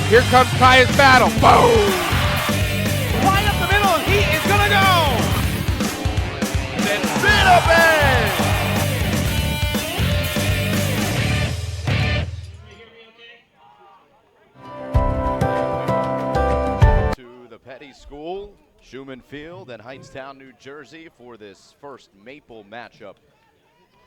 Here comes Tyus Battle. Boom! Right up the middle, and he is going to go! And then sit up in! To the Peddie School, Schumann Field in Hightstown, New Jersey for this first Maple matchup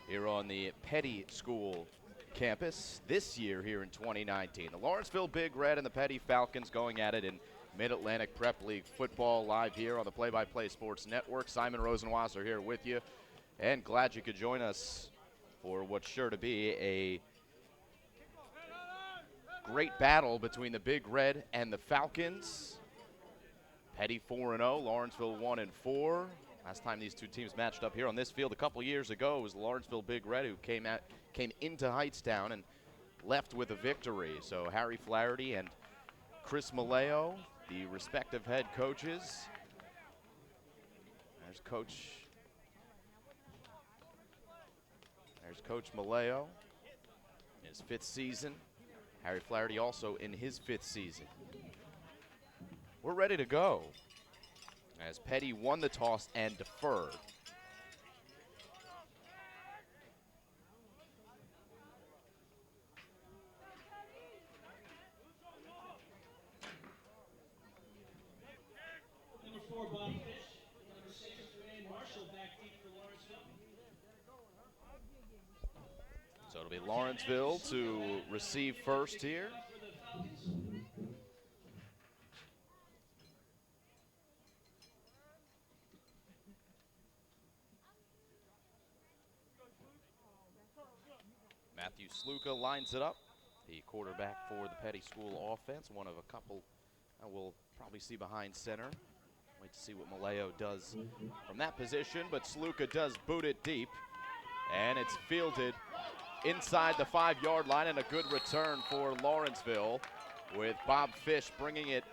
here on the Peddie School campus this year here in 2019. The Lawrenceville Big Red and the Peddie Falcons going at it in Mid-Atlantic Prep League football live here on the Play-by-Play Sports Network. Simon Rosenwasser here with you, and glad you could join us for what's sure to be a great battle between the Big Red and the Falcons. Peddie 4-0, Lawrenceville 1-4. Last time these two teams matched up here on this field a couple years ago, it was the Lawrenceville Big Red who came into Hightstown and left with a victory. So Harry Flaherty and Chris Maleo, the respective head coaches. There's Coach Maleo in his 5th season. Harry Flaherty also in his 5th season. We're ready to go as Peddie won the toss and deferred. Number 4, Bob Fish. Number 6, Marshall back deep for Lawrenceville. So it'll be Lawrenceville to receive first here. Matthew Sluka lines it up, the quarterback for the Peddie School offense, one of a couple we'll probably see behind center. Wait to see what Maleo does from that position, but Sluka does boot it deep, and it's fielded inside the 5-yard line, and a good return for Lawrenceville with Bob Fish bringing it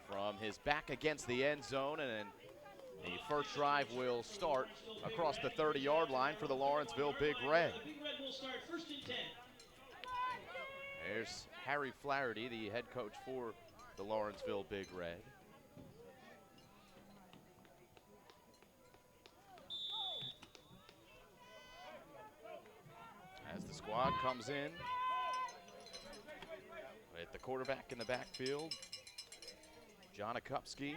from his back against the end zone, and the first drive will start across the 30-yard line for the Lawrenceville Big Red. There's Harry Flaherty, the head coach for the Lawrenceville Big Red. As the squad comes in, with the quarterback in the backfield, John Akupski.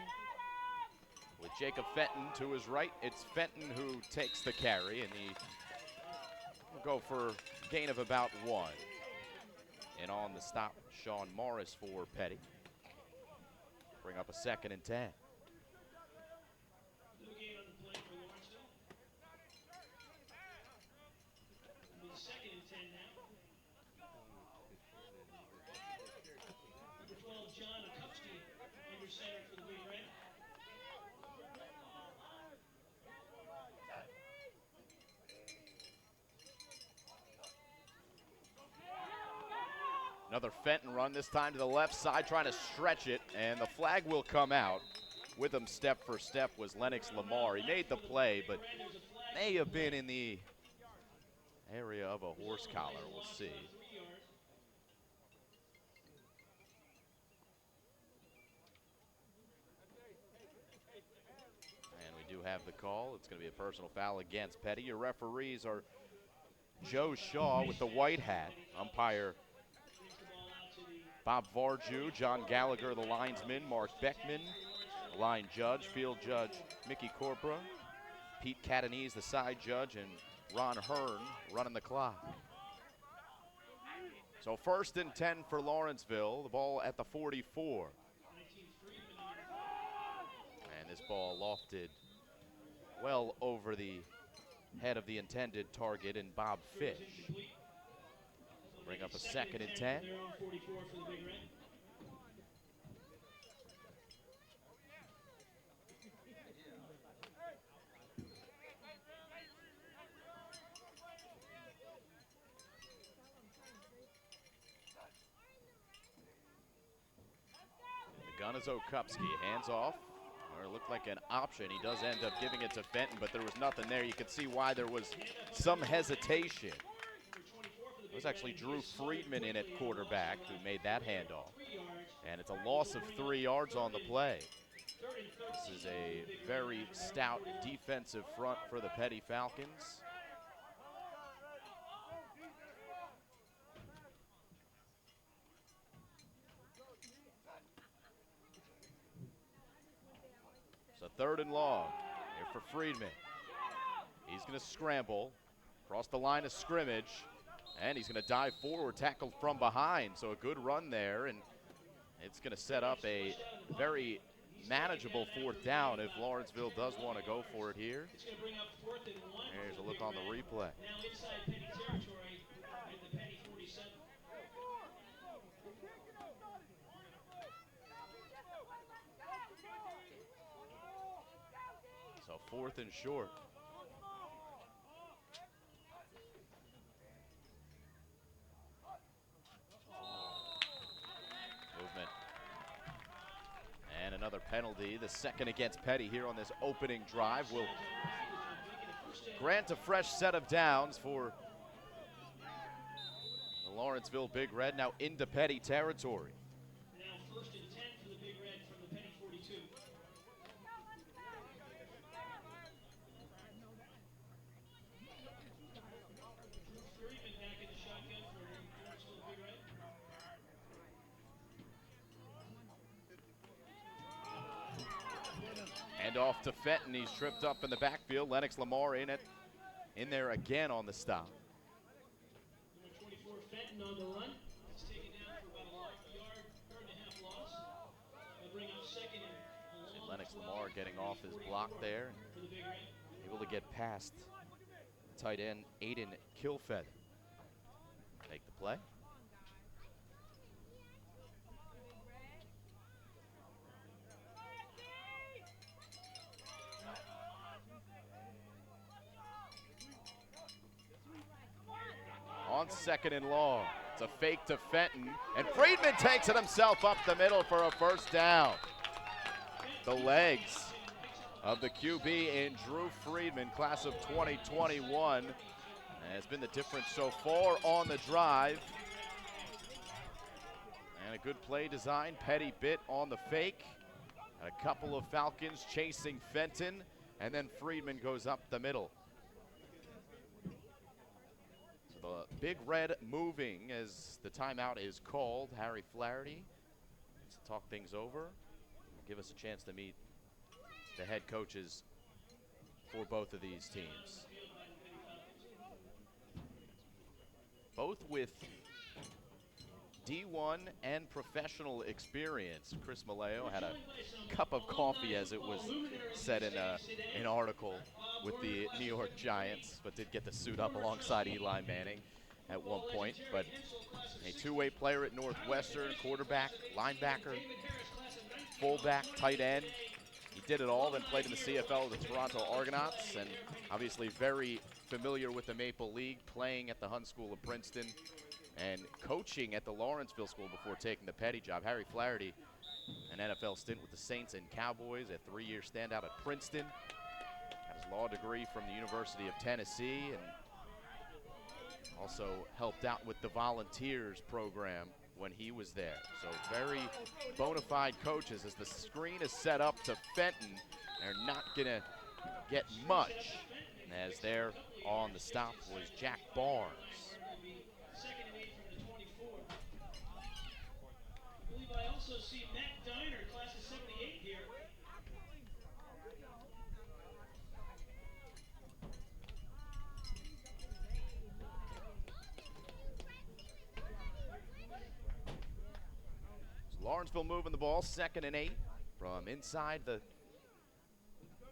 With Jacob Fenton to his right, it's Fenton who takes the carry, and he will go for a gain of about 1. And on the stop, Sean Morris for Peddie. Bring up a 2nd and 10. Number 12, John Akupski, under center for the Big Red. Another Fenton run, this time to the left side, trying to stretch it, and the flag will come out. With him step for step was Lennox Lamar. He made the play, but may have been in the area of a horse collar. We'll see. And we do have the call. It's going to be a personal foul against Peddie. Your referees are Joe Shaw with the white hat, umpire Bob Varju, John Gallagher, the linesman, Mark Beckman, the line judge, field judge Mickey Corpora, Pete Catanese, the side judge, and Ron Hearn running the clock. So 1st and 10 for Lawrenceville, the ball at the 44. And this ball lofted well over the head of the intended target in Bob Fish. Bring up a 2nd and 10. The gun is Okupski, hands off. Or it looked like an option. He does end up giving it to Fenton, but there was nothing there. You could see why there was some hesitation. was actually Drew Friedman in at quarterback who made that handoff. And it's a loss of 3 yards on the play. This is a very stout defensive front for the Peddie Falcons. So 3rd and long here for Friedman. He's going to scramble across the line of scrimmage, and he's going to dive forward, tackled from behind. So a good run there, and it's going to set up a very manageable 4th down if Lawrenceville does want to go for it here. Here's a look on the replay. Now inside Peddie territory at the Peddie 47. So 4th and short. Movement. And another penalty, the 2nd against Peddie here on this opening drive, will grant a fresh set of downs for the Lawrenceville Big Red, now into Peddie territory. Now 1st and 10 for the Big Red from the Peddie 42. Friedman back in the shotgun for the Lawrenceville Big Red. And off to Fenton. He's tripped up in the backfield. Lennox Lamar in there again on the stop. Number 24, Fenton on the run. He's taken down for about a yard and a half loss. They'll bring up 2nd and long. Lennox Lamar getting off his block there. For the Big Red. Able to get past tight end Aiden Kilfeather. Make the play. On 2nd and long. It's a fake to Fenton, and Friedman takes it himself up the middle for a 1st down. The legs of the QB in Drew Friedman, class of 2021, has been the difference so far on the drive. And a good play design. Peddie bit on the fake. And a couple of Falcons chasing Fenton, and then Friedman goes up the middle. The Big Red moving as the timeout is called. Harry Flaherty to talk things over, give us a chance to meet the head coaches for both of these teams. Both with D1 and professional experience. Chris Malayo had a cup of coffee, as it was said in an article, with the New York Giants, but did get to suit up alongside Eli Manning at one point. But a 2-way player at Northwestern, quarterback, linebacker, fullback, tight end. He did it all, then played in the CFL with the Toronto Argonauts, and obviously very familiar with the Maple League, playing at the Hun School of Princeton and coaching at the Lawrenceville School before taking the Peddie job. Harry Flaherty, an NFL stint with the Saints and Cowboys, a 3-year standout at Princeton. Got his law degree from the University of Tennessee, and also helped out with the Volunteers program when he was there. So very bona fide coaches. As the screen is set up to Fenton, they're not gonna get much. And as there on the stop was Jack Barnes. 2nd and 8 from the 24. I believe I also see Matt Diner, class of 78 here. Lawrenceville moving the ball, 2nd and 8 from inside the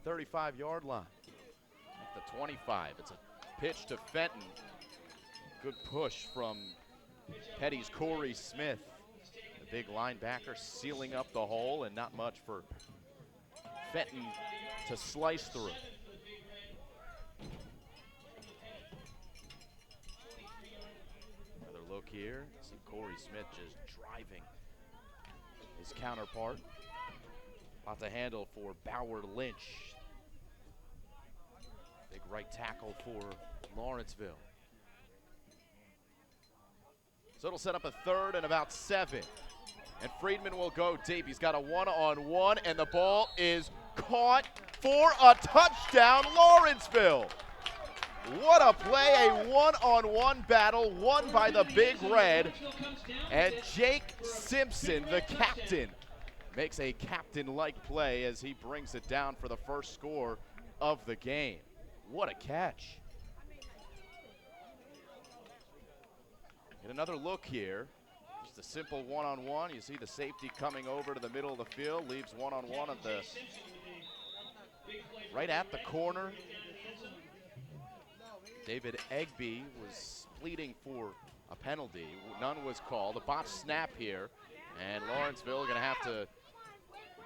35-yard line. At the 25, it's a pitch to Fenton. Good push from Peddie's Corey Smith, the big linebacker, sealing up the hole, and not much for Fenton to slice through. Another look here. See Corey Smith just driving his counterpart. About to handle for Bauer Lynch. Big right tackle for Lawrenceville. So it'll set up a 3rd and about 7. And Friedman will go deep. He's got a one-on-one, and the ball is caught for a touchdown, Lawrenceville. What a play, a one-on-one battle won by the Big Red. And Jake Simpson, the captain, makes a captain-like play as he brings it down for the first score of the game. What a catch. Get another look here. Just a simple one-on-one. You see the safety coming over to the middle of the field, leaves one-on-one at the right at the corner. David Egby was pleading for a penalty. None was called. A botched snap here, and Lawrenceville are going to have to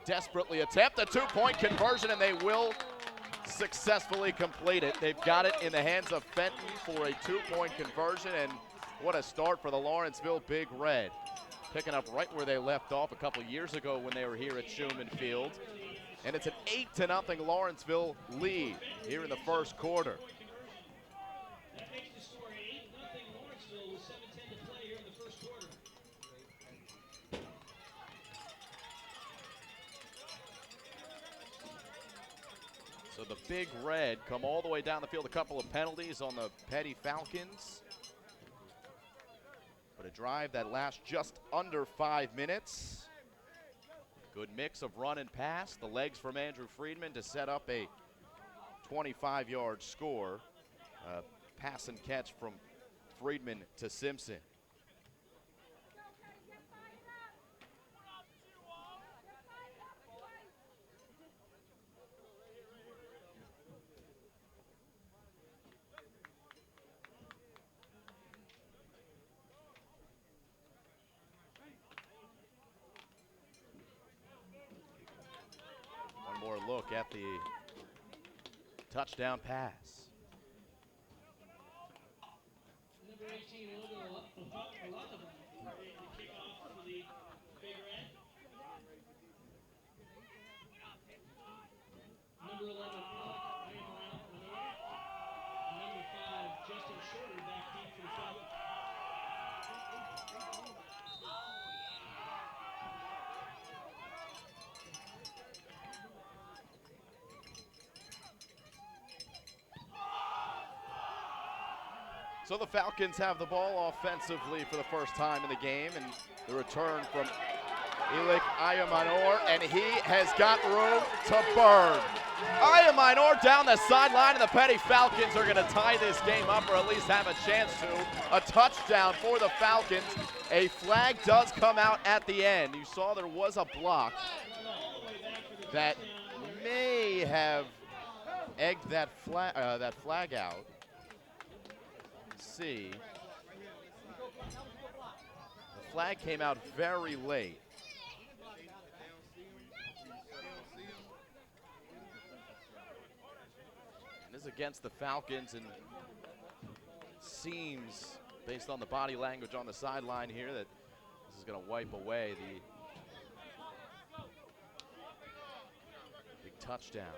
desperately attempt a 2-point conversion, and they will successfully complete it. They've got it in the hands of Fenton for a 2-point conversion, and what a start for the Lawrenceville Big Red. Picking up right where they left off a couple years ago when they were here at Schumann Field. And it's an 8-0 Lawrenceville lead here in the first quarter. That makes the score 8-0 Lawrenceville with 7:10 to play here in the first quarter. So the Big Red come all the way down the field. A couple of penalties on the Peddie Falcons. But a drive that lasts just under 5 minutes. Good mix of run and pass. The legs from Andrew Friedman to set up a 25-yard score. Pass and catch from Friedman to Simpson. One more look at the touchdown pass. Number 18, the kickoff for the Big Red. Number 11, number 5, Justin Shorter back deep for the Falcons. So the Falcons have the ball offensively for the first time in the game, and the return from Elik Ayamanor, and he has got room to burn. Ayamanor down the sideline, and the Peddie Falcons are going to tie this game up, or at least have a chance to. A touchdown for the Falcons. A flag does come out at the end. You saw there was a block that may have egged that flag out. See, the flag came out very late. And this is against the Falcons, and seems, based on the body language on the sideline here, that this is going to wipe away the big touchdown.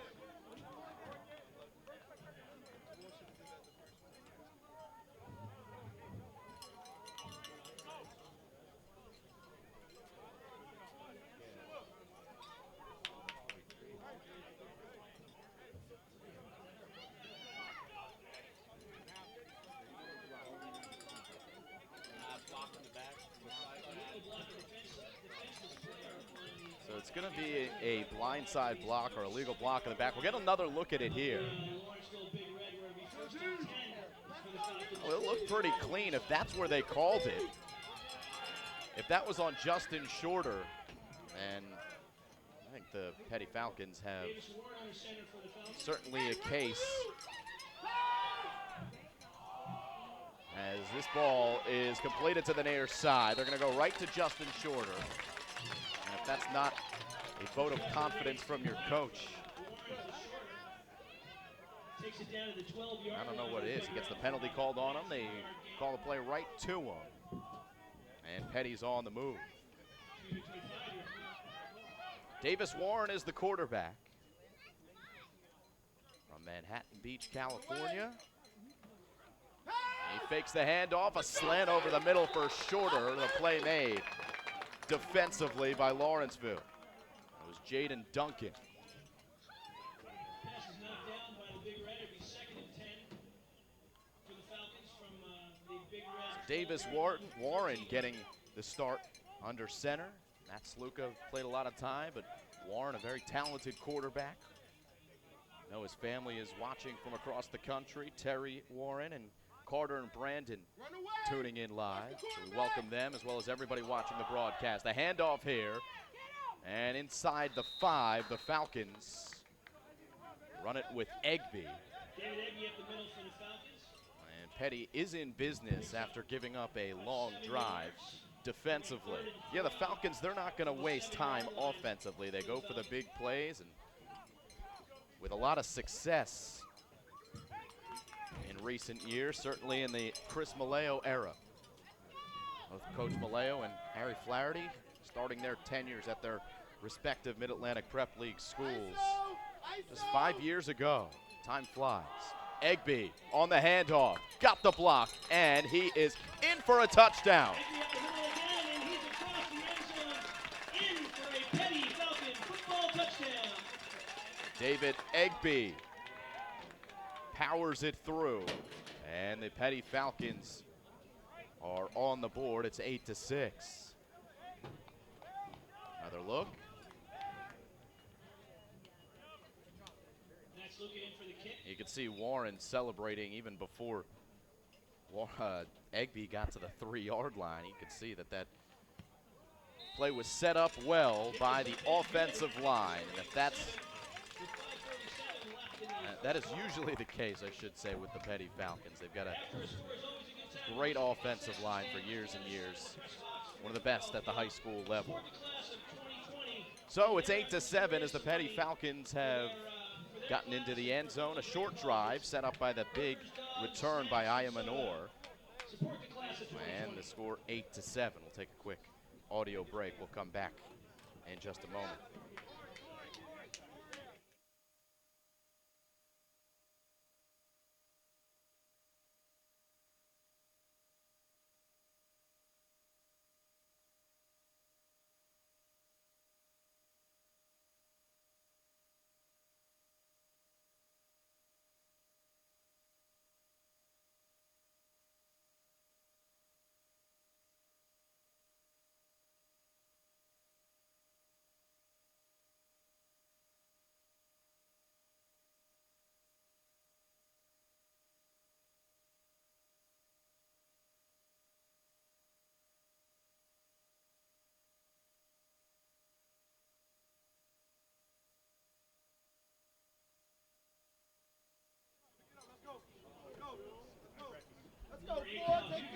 So it's going to be a blindside block or a legal block in the back. We'll get another look at it here. Well, it looked pretty clean if that's where they called it. If that was on Justin Shorter, and I think the Peddie Falcons have certainly a case, as this ball is completed to the near side. They're going to go right to Justin Shorter. And if that's not a vote of confidence from your coach, I don't know what it is. He gets the penalty called on him. They call the play right to him. And Peddie's on the move. Davis Warren is the quarterback from Manhattan Beach, California. He fakes the handoff, a slant over the middle for shorter. The play made defensively by Lawrenceville. It was Jaden Duncan. Pass is knocked down by the Big Red. It'll be 2nd and 10 for the Falcons from the Big Red. Davis Warren getting the start under center. Matt Sluka played a lot of time, but Warren, a very talented quarterback. I know his family is watching from across the country. Terry Warren and Carter and Brandon tuning in live. So we welcome them as well as everybody watching the broadcast. The handoff here, and inside the 5, the Falcons run it with Egby. David Egby up the middle for the Falcons. And Peddie is in business after giving up a long drive defensively. Yeah, the Falcons, they're not going to waste time offensively. They go for the big plays, and with a lot of success in recent years, certainly in the Chris Maleo era. Both Coach Maleo and Harry Flaherty starting their tenures at their respective Mid-Atlantic Prep League schools just 5 years ago. Time flies. Egby on the handoff, got the block, and he is in for a touchdown. Egby up the middle again, and he's across the end zone, in for a Peddie Falcon football touchdown. David Egby powers it through, and the Peddie Falcons are on the board. It's 8-6. Another look. That's looking in for the kick. You can see Warren celebrating even before Egby got to the 3-yard line. You could see that play was set up well by the offensive line. And if that's that is usually the case, I should say, with the Peddie Falcons. They've got a great offensive line for years and years. One of the best at the high school level. So it's 8-7 as the Peddie Falcons have gotten into the end zone. A short drive set up by the big return by Aya Manor. And the score 8-7. We'll take a quick audio break. We'll come back in just a moment.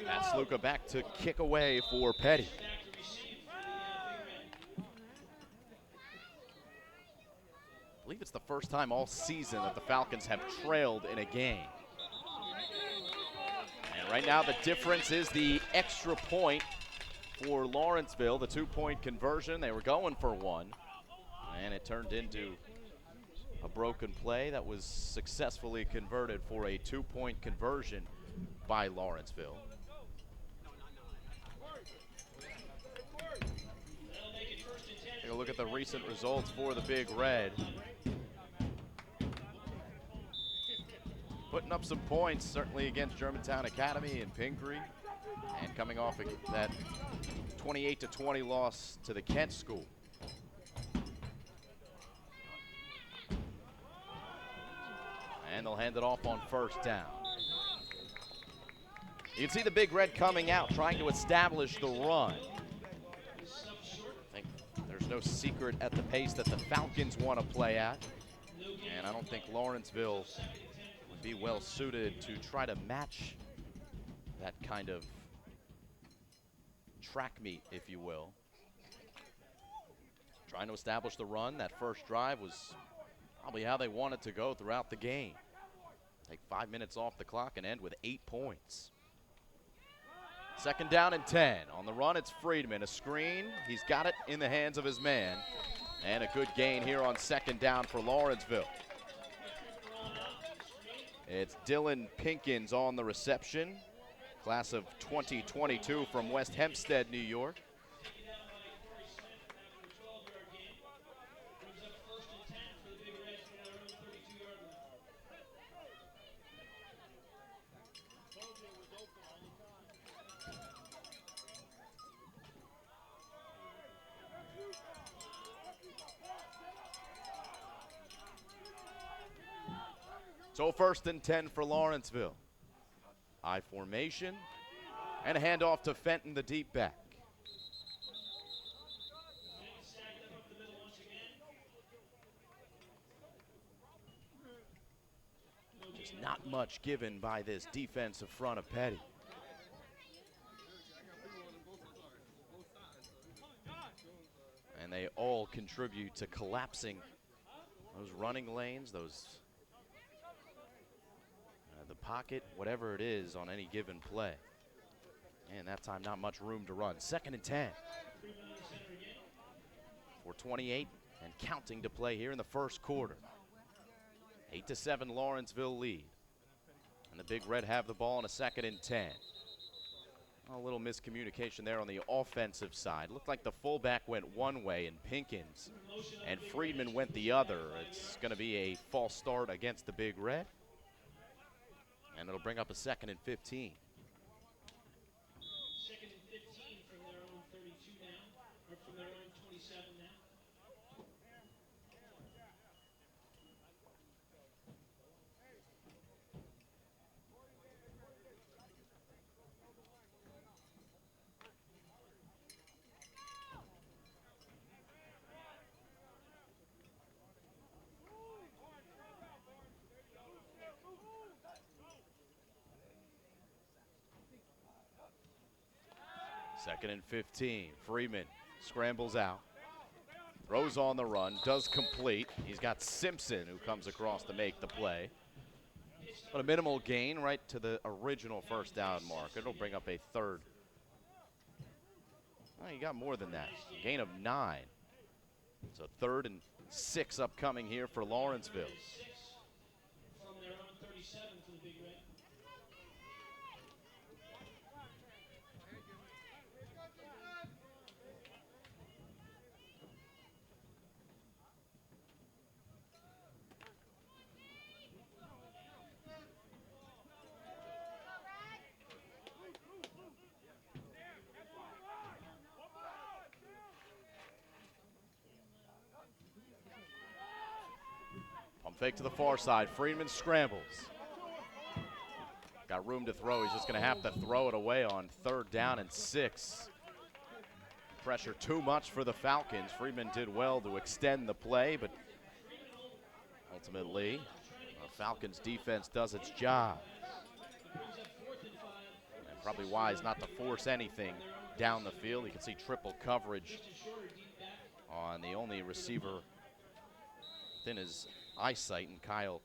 Matt Sluka back to kick away for Peddie. I believe it's the first time all season that the Falcons have trailed in a game. And right now the difference is the extra point for Lawrenceville, the 2-point conversion. They were going for one, and it turned into a broken play that was successfully converted for a 2-point conversion by Lawrenceville. Take a look at the recent results for the Big Red. Putting up some points, certainly against Germantown Academy and Pingree, and coming off that 28-20 loss to the Kent School. And they'll hand it off on first down. You can see the Big Red coming out, trying to establish the run. I think there's no secret at the pace that the Falcons want to play at. And I don't think Lawrenceville would be well suited to try to match that kind of track meet, if you will. Trying to establish the run. That first drive was probably how they wanted to go throughout the game. Take 5 minutes off the clock and end with 8 points. Second down and 10. On the run, it's Friedman. A screen. He's got it in the hands of his man. And a good gain here on second down for Lawrenceville. It's Dylan Pinkins on the reception. Class of 2022 from West Hempstead, New York. Taken down by Corey Smith after a 12-yard gain. Brings up 1st and 10 for the Big Reds from their own 32-yard line. So 1st and 10 for Lawrenceville. I formation and a handoff to Fenton, the deep back. Stacked up the middle once again. Just not much given by this defensive front of Peddie. And they all contribute to collapsing those running lanes, the pocket, whatever it is on any given play. And that time not much room to run. 2nd and 10. 4:28 and counting to play here in the first quarter. 8-7 Lawrenceville lead. And the Big Red have the ball on a 2nd and 10. A little miscommunication there on the offensive side. Looked like the fullback went one way and Pinkins and Friedman went the other. It's going to be a false start against the Big Red. And it'll bring up a 2nd and 15. 2nd and 15 from their own 32 now, or from their own 27 now. Second and 15. Freeman scrambles out. Throws on the run. Does complete. He's got Simpson who comes across to make the play. But a minimal gain right to the original first down mark. It'll bring up a 3rd. Well, you got more than that. Gain of 9. So 3rd and 6 upcoming here for Lawrenceville. From their own 37 for the Big Red. Fake to the far side. Freeman scrambles. Got room to throw. He's just going to have to throw it away on 3rd down and 6. Pressure too much for the Falcons. Freeman did well to extend the play, but ultimately, the Falcons defense does its job. And probably wise not to force anything down the field. You can see triple coverage on the only receiver within his eyesight and Kyle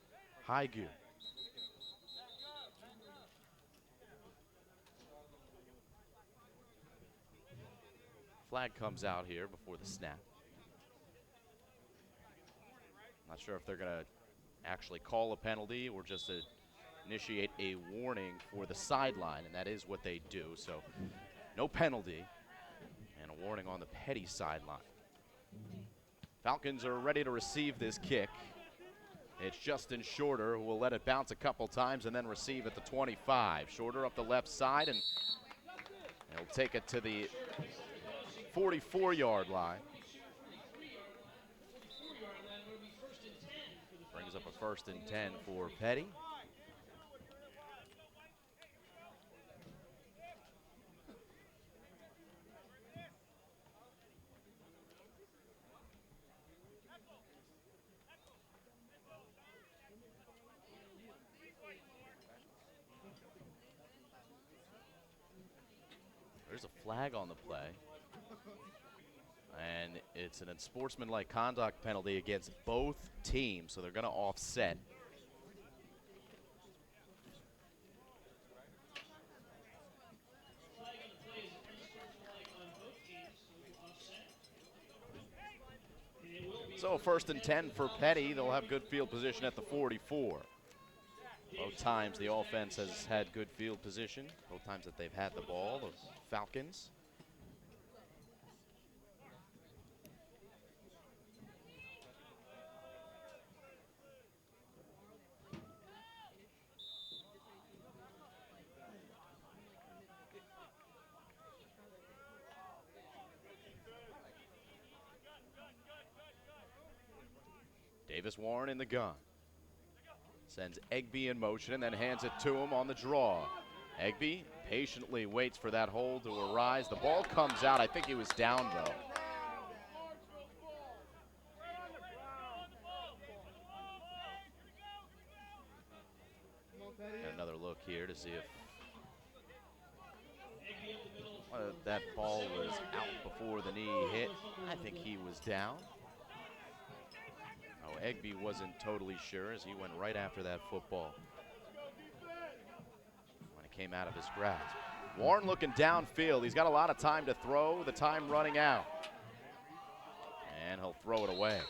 Highgood. Flag comes out here before the snap. Not sure if they're going to actually call a penalty or just initiate a warning for the sideline, and that is what they do. So no penalty and a warning on the Peddie sideline. Falcons are ready to receive this kick. It's Justin Shorter who will let it bounce a couple times and then receive at the 25. Shorter up the left side, and he'll take it to the 44-yard line. Brings up a 1st and 10 for Peddie. There's a flag on the play. And it's an unsportsmanlike conduct penalty against both teams, so they're going to offset. Flag on the play is unsportsmanlike on both teams, so offset. So 1st and 10 for Peddie. They'll have good field position at the 44. Both times the offense has had good field position. Both times that they've had the ball, the Falcons. Davis Warren in the gun. Sends Egby in motion and then hands it to him on the draw. Egby patiently waits for that hold to arise. The ball comes out. I think he was down, though. And another look here to see if that ball was out before the knee hit. I think he was down. Oh, Egby wasn't totally sure as he went right after that football when it came out of his grasp. Warren looking downfield. He's got a lot of time to throw, the time running out. And he'll throw it away.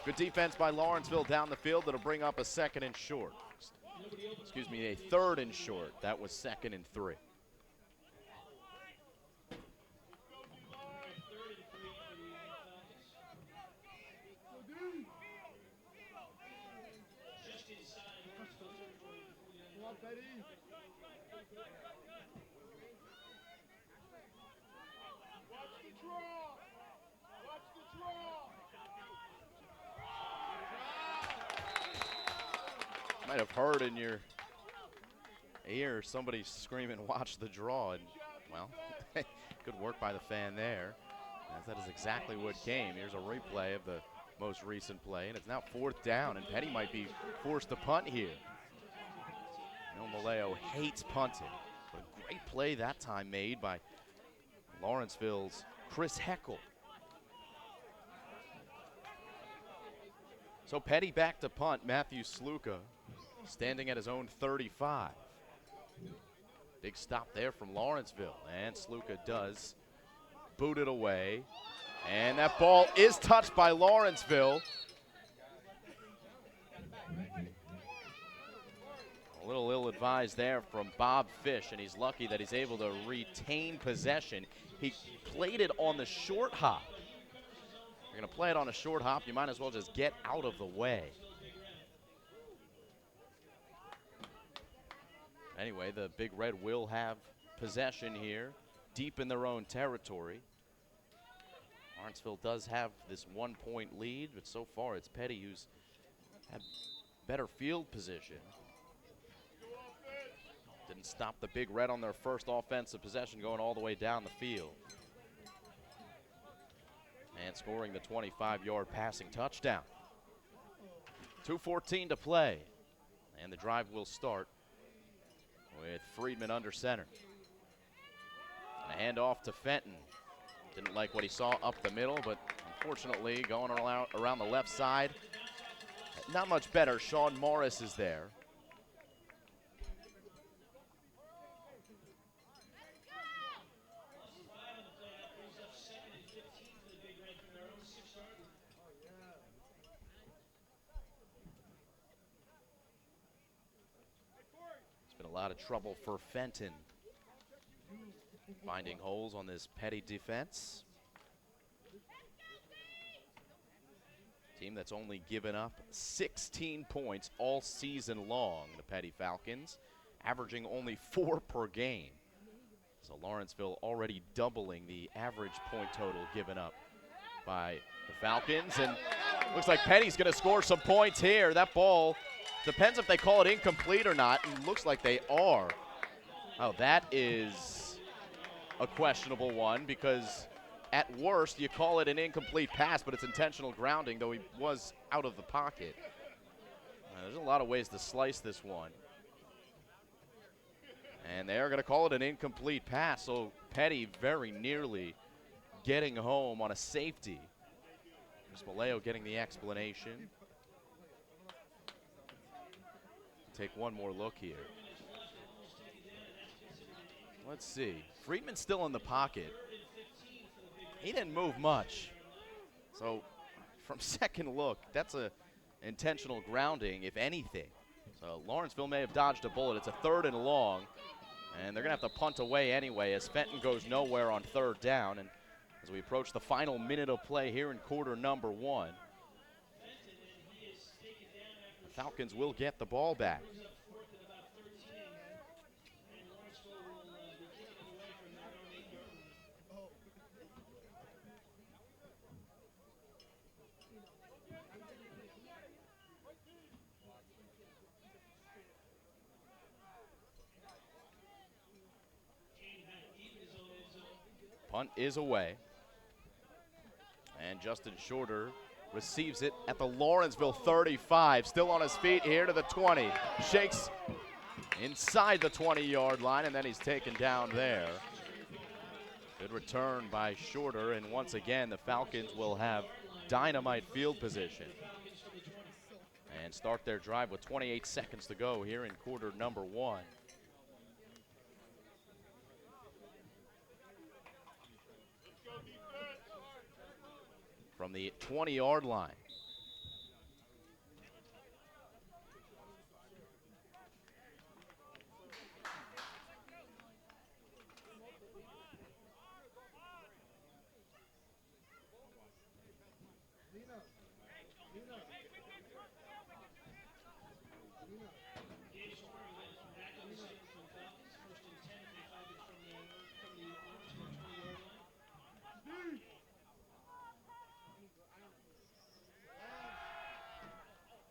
Good defense by Lawrenceville down the field. That'll bring up a 2nd and short. Excuse me, a 3rd and short. That was 2nd and 3. Peddie. Watch the draw. Watch the draw. Might have heard in your ear somebody screaming, "Watch the draw," and well, good work by the fan there. As that is exactly what came. Here's a replay of the most recent play, and it's now 4th down, and Peddie might be forced to punt here. Maleo hates punting, but a great play that time made by Lawrenceville's Chris Heckel. So Peddie back to punt. Matthew Sluka standing at his own 35. Big stop there from Lawrenceville, and Sluka does boot it away, and that ball is touched by Lawrenceville. A little ill-advised there from Bob Fish, and he's lucky that he's able to retain possession. He played it on the short hop. You're going to play it on a short hop, you might as well just get out of the way. Anyway, the Big Red will have possession here, deep in their own territory. Lawrenceville does have this 1-point lead, but so far it's Peddie who's had better field position. Didn't stop the Big Red on their first offensive possession going all the way down the field. And scoring the 25-yard passing touchdown. 2:14 to play. And the drive will start with Friedman under center. And a handoff to Fenton. Didn't like what he saw up the middle, but unfortunately going around the left side. Not much better. Sean Morris is there. A lot of trouble for Fenton. Finding holes on this Peddie defense. Team that's only given up 16 points all season long, the Peddie Falcons, averaging only 4 per game. So Lawrenceville already doubling the average point total given up by the Falcons. And looks like Peddie's going to score some points here. That ball depends if they call it incomplete or not. It looks like they are. Oh, that is a questionable one because at worst you call it an incomplete pass, but it's intentional grounding, though he was out of the pocket. There's a lot of ways to slice this one. And they are going to call it an incomplete pass, so Peddie very nearly getting home on a safety. Chris Maleo getting the explanation. Take one more look here. Let's see. Friedman's still in the pocket. He didn't move much. So from second look, that's a intentional grounding, if anything. So Lawrenceville may have dodged a bullet. It's a 3rd and long, and they're going to have to punt away anyway as Fenton goes nowhere on 3rd down. And as we approach the final minute of play here in quarter number 1, the Falcons will get the ball back. Punt is away. And Justin Shorter receives it at the Lawrenceville 35. Still on his feet here to the 20. Shakes inside the 20-yard line, and then he's taken down there. Good return by Shorter, and once again, the Falcons will have dynamite field position and start their drive with 28 seconds to go here in quarter number 1. From the 20-yard line.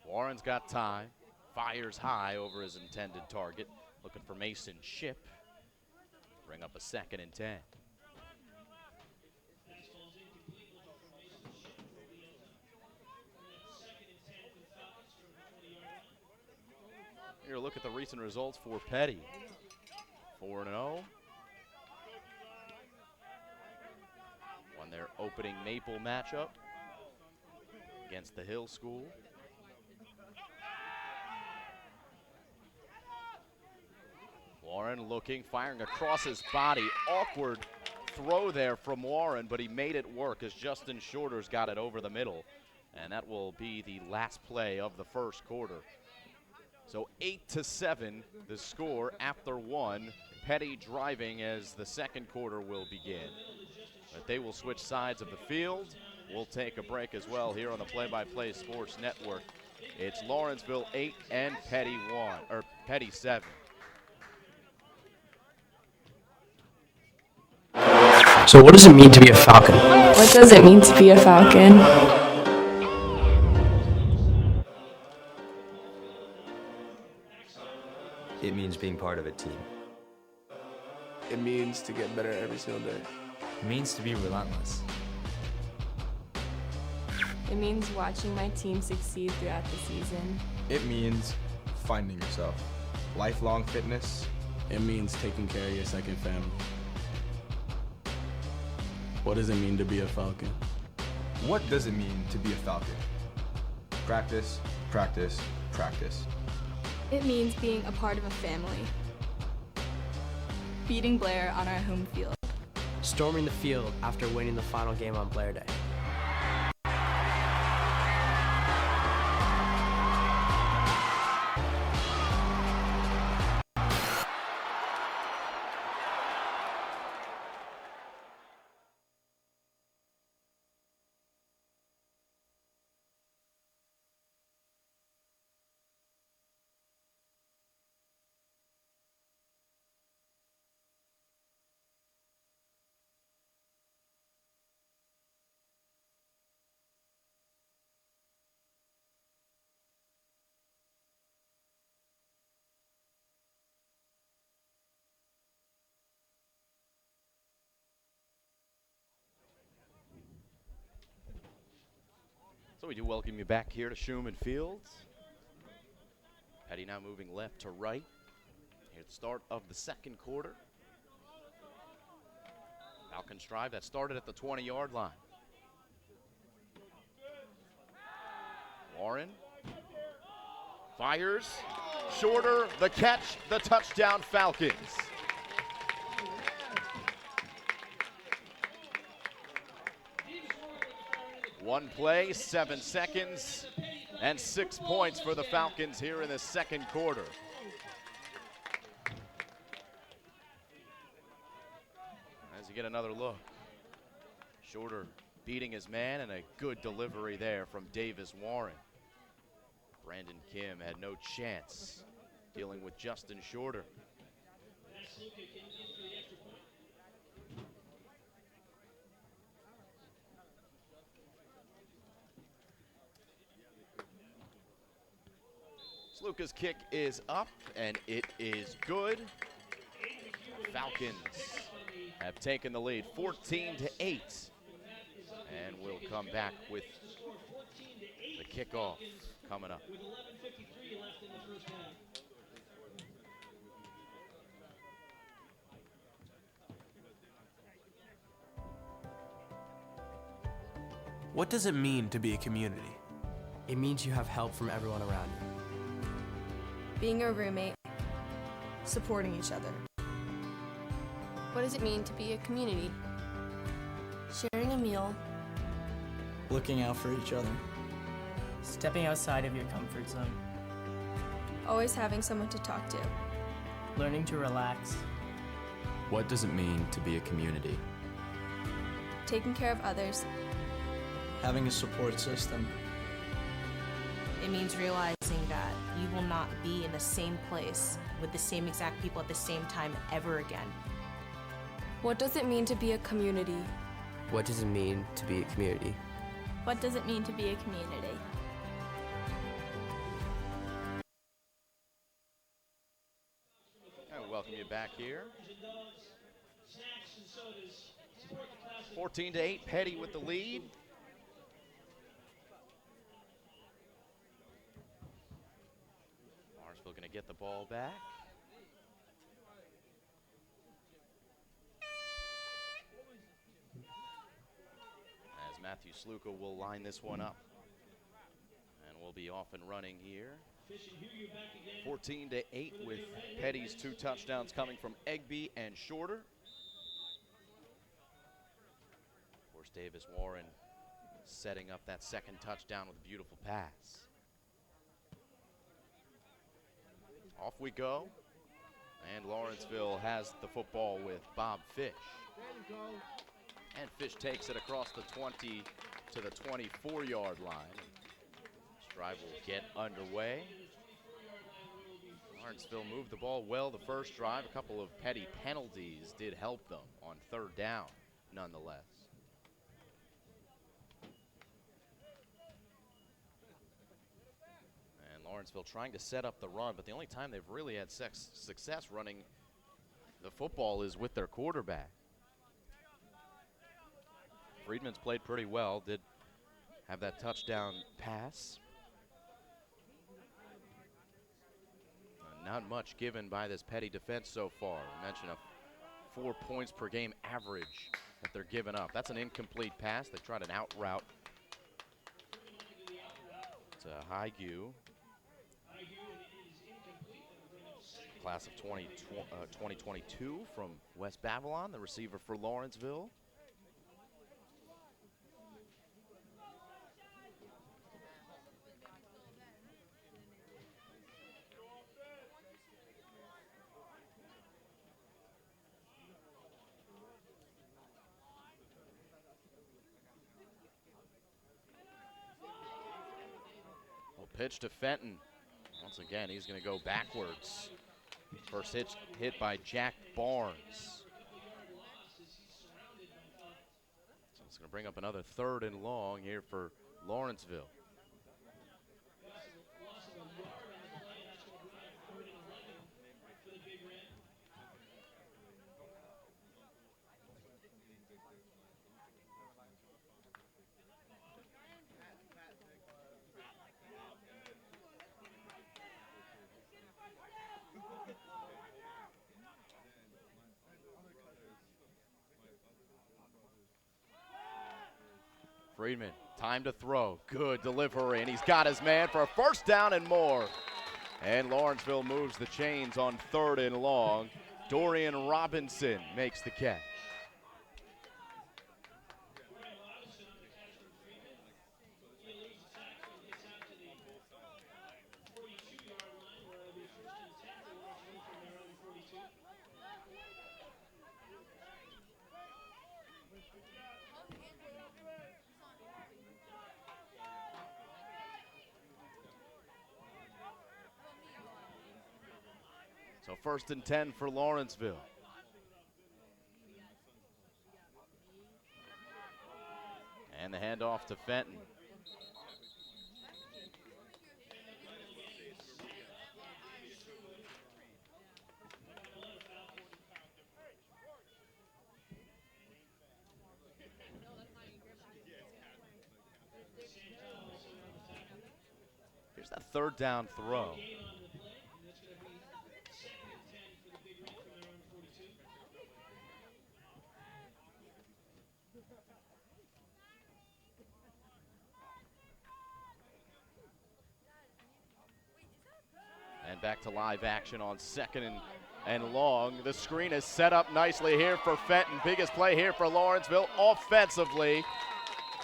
Warren's got time, fires high over his intended target, looking for Mason Ship. Bring up a 2nd and 10. Here, look at the recent results for Peddie. 4-0. Won their opening Maple matchup against the Hill School. Warren looking, firing across his body. Awkward throw there from Warren, but he made it work as Justin Shorter's got it over the middle. And that will be the last play of the first quarter. So 8-7, the score after 1. Peddie driving as the second quarter will begin. But they will switch sides of the field. We'll take a break as well here on the Play-by-Play Sports Network. It's Lawrenceville 8 and Peddie 7. So what does it mean to be a Falcon? What does it mean to be a Falcon? It means being part of a team. It means to get better every single day. It means to be relentless. It means watching my team succeed throughout the season. It means finding yourself. Lifelong fitness. It means taking care of your second family. What does it mean to be a Falcon? What does it mean to be a Falcon? Practice, practice, practice. It means being a part of a family. Beating Blair on our home field. Storming the field after winning the final game on Blair Day. So we do welcome you back here to Schumann Fields. Peddie now moving left to right here at the start of the second quarter. Falcons drive that started at the 20-yard line. Warren fires, Shorter, the catch, the touchdown Falcons. One play, 7 seconds. And 6 points for the Falcons here in the second quarter. As you get another look, Shorter beating his man, and a good delivery there from Davis Warren. Brandon Kim had no chance dealing with Justin Shorter. Sluka's kick is up, and it is good. Falcons have taken the lead 14-8. And we'll come back with the kickoff coming up. With 11:53 left in the first half. What does it mean to be a community? It means you have help from everyone around you. Being a roommate. Supporting each other. What does it mean to be a community? Sharing a meal. Looking out for each other. Stepping outside of your comfort zone. Always having someone to talk to. Learning to relax. What does it mean to be a community? Taking care of others. Having a support system. It means realizing that you will not be in the same place with the same exact people at the same time ever again. What does it mean to be a community? What does it mean to be a community? What does it mean to be a community? I welcome you back here. 14-8, Peddie with the lead. Lawrenceville going to get the ball back. As Matthew Sluka will line this one up. And we'll be off and running here. 14-8 with Peddie's 2 touchdowns coming from Egby and Shorter. Of course, Davis Warren setting up that second touchdown with a beautiful pass. Off we go. And Lawrenceville has the football with Bob Fish. And Fish takes it across the 20 to the 24-yard line. This drive will get underway. Lawrenceville moved the ball well the first drive. A couple of Peddie penalties did help them on third down, nonetheless. And Lawrenceville trying to set up the run, but the only time they've really had success running the football is with their quarterback. Friedman's played pretty well, did have that touchdown pass. Not much given by this Peddie defense so far. I mentioned a 4 points per game average that they're giving up. That's an incomplete pass. They tried an out route to Highview. Class of 2022 from West Babylon, the receiver for Lawrenceville. Pitch to Fenton. Once again, he's going to go backwards. First hit by Jack Barnes. So it's going to bring up another 3rd and long here for Lawrenceville. Friedman, time to throw. Good delivery, and he's got his man for a first down and more. And Lawrenceville moves the chains on 3rd and long. Dorian Robinson makes the catch. So 1st and 10 for Lawrenceville. And the handoff to Fenton. Here's that 3rd down throw. And back to live action on 2nd and long. The screen is set up nicely here for Fenton. Biggest play here for Lawrenceville offensively.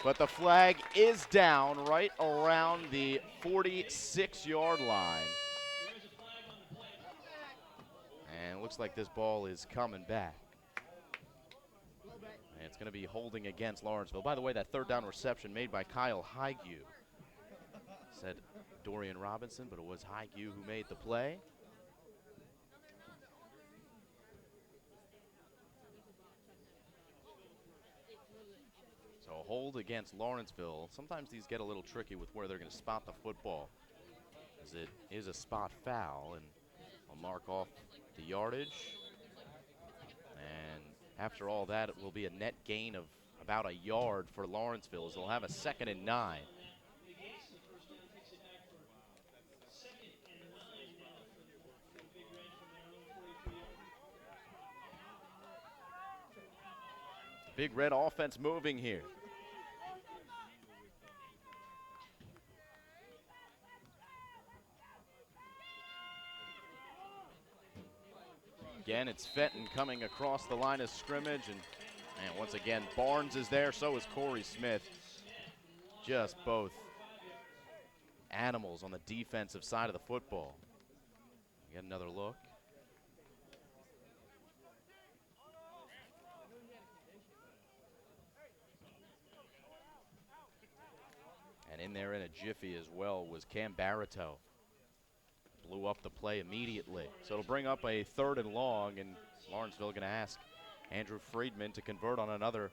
But the flag is down right around the 46-yard line. And it looks like this ball is coming back. And it's going to be holding against Lawrenceville. By the way, that 3rd down reception made by Kyle Highview. Said Dorian Robinson, but it was Highview who made the play. So a hold against Lawrenceville. Sometimes these get a little tricky with where they're going to spot the football, as it is a spot foul, and I'll mark off the yardage. And after all that, it will be a net gain of about a yard for Lawrenceville, as they'll have a 2nd and 9. Big Red offense moving here. Again, it's Fenton coming across the line of scrimmage, and once again, Barnes is there, so is Corey Smith. Just both animals on the defensive side of the football. Get another look. And in there in a jiffy as well was Cam Barito. Blew up the play immediately. So it'll bring up a 3rd and long, and Lawrenceville going to ask Andrew Friedman to convert on another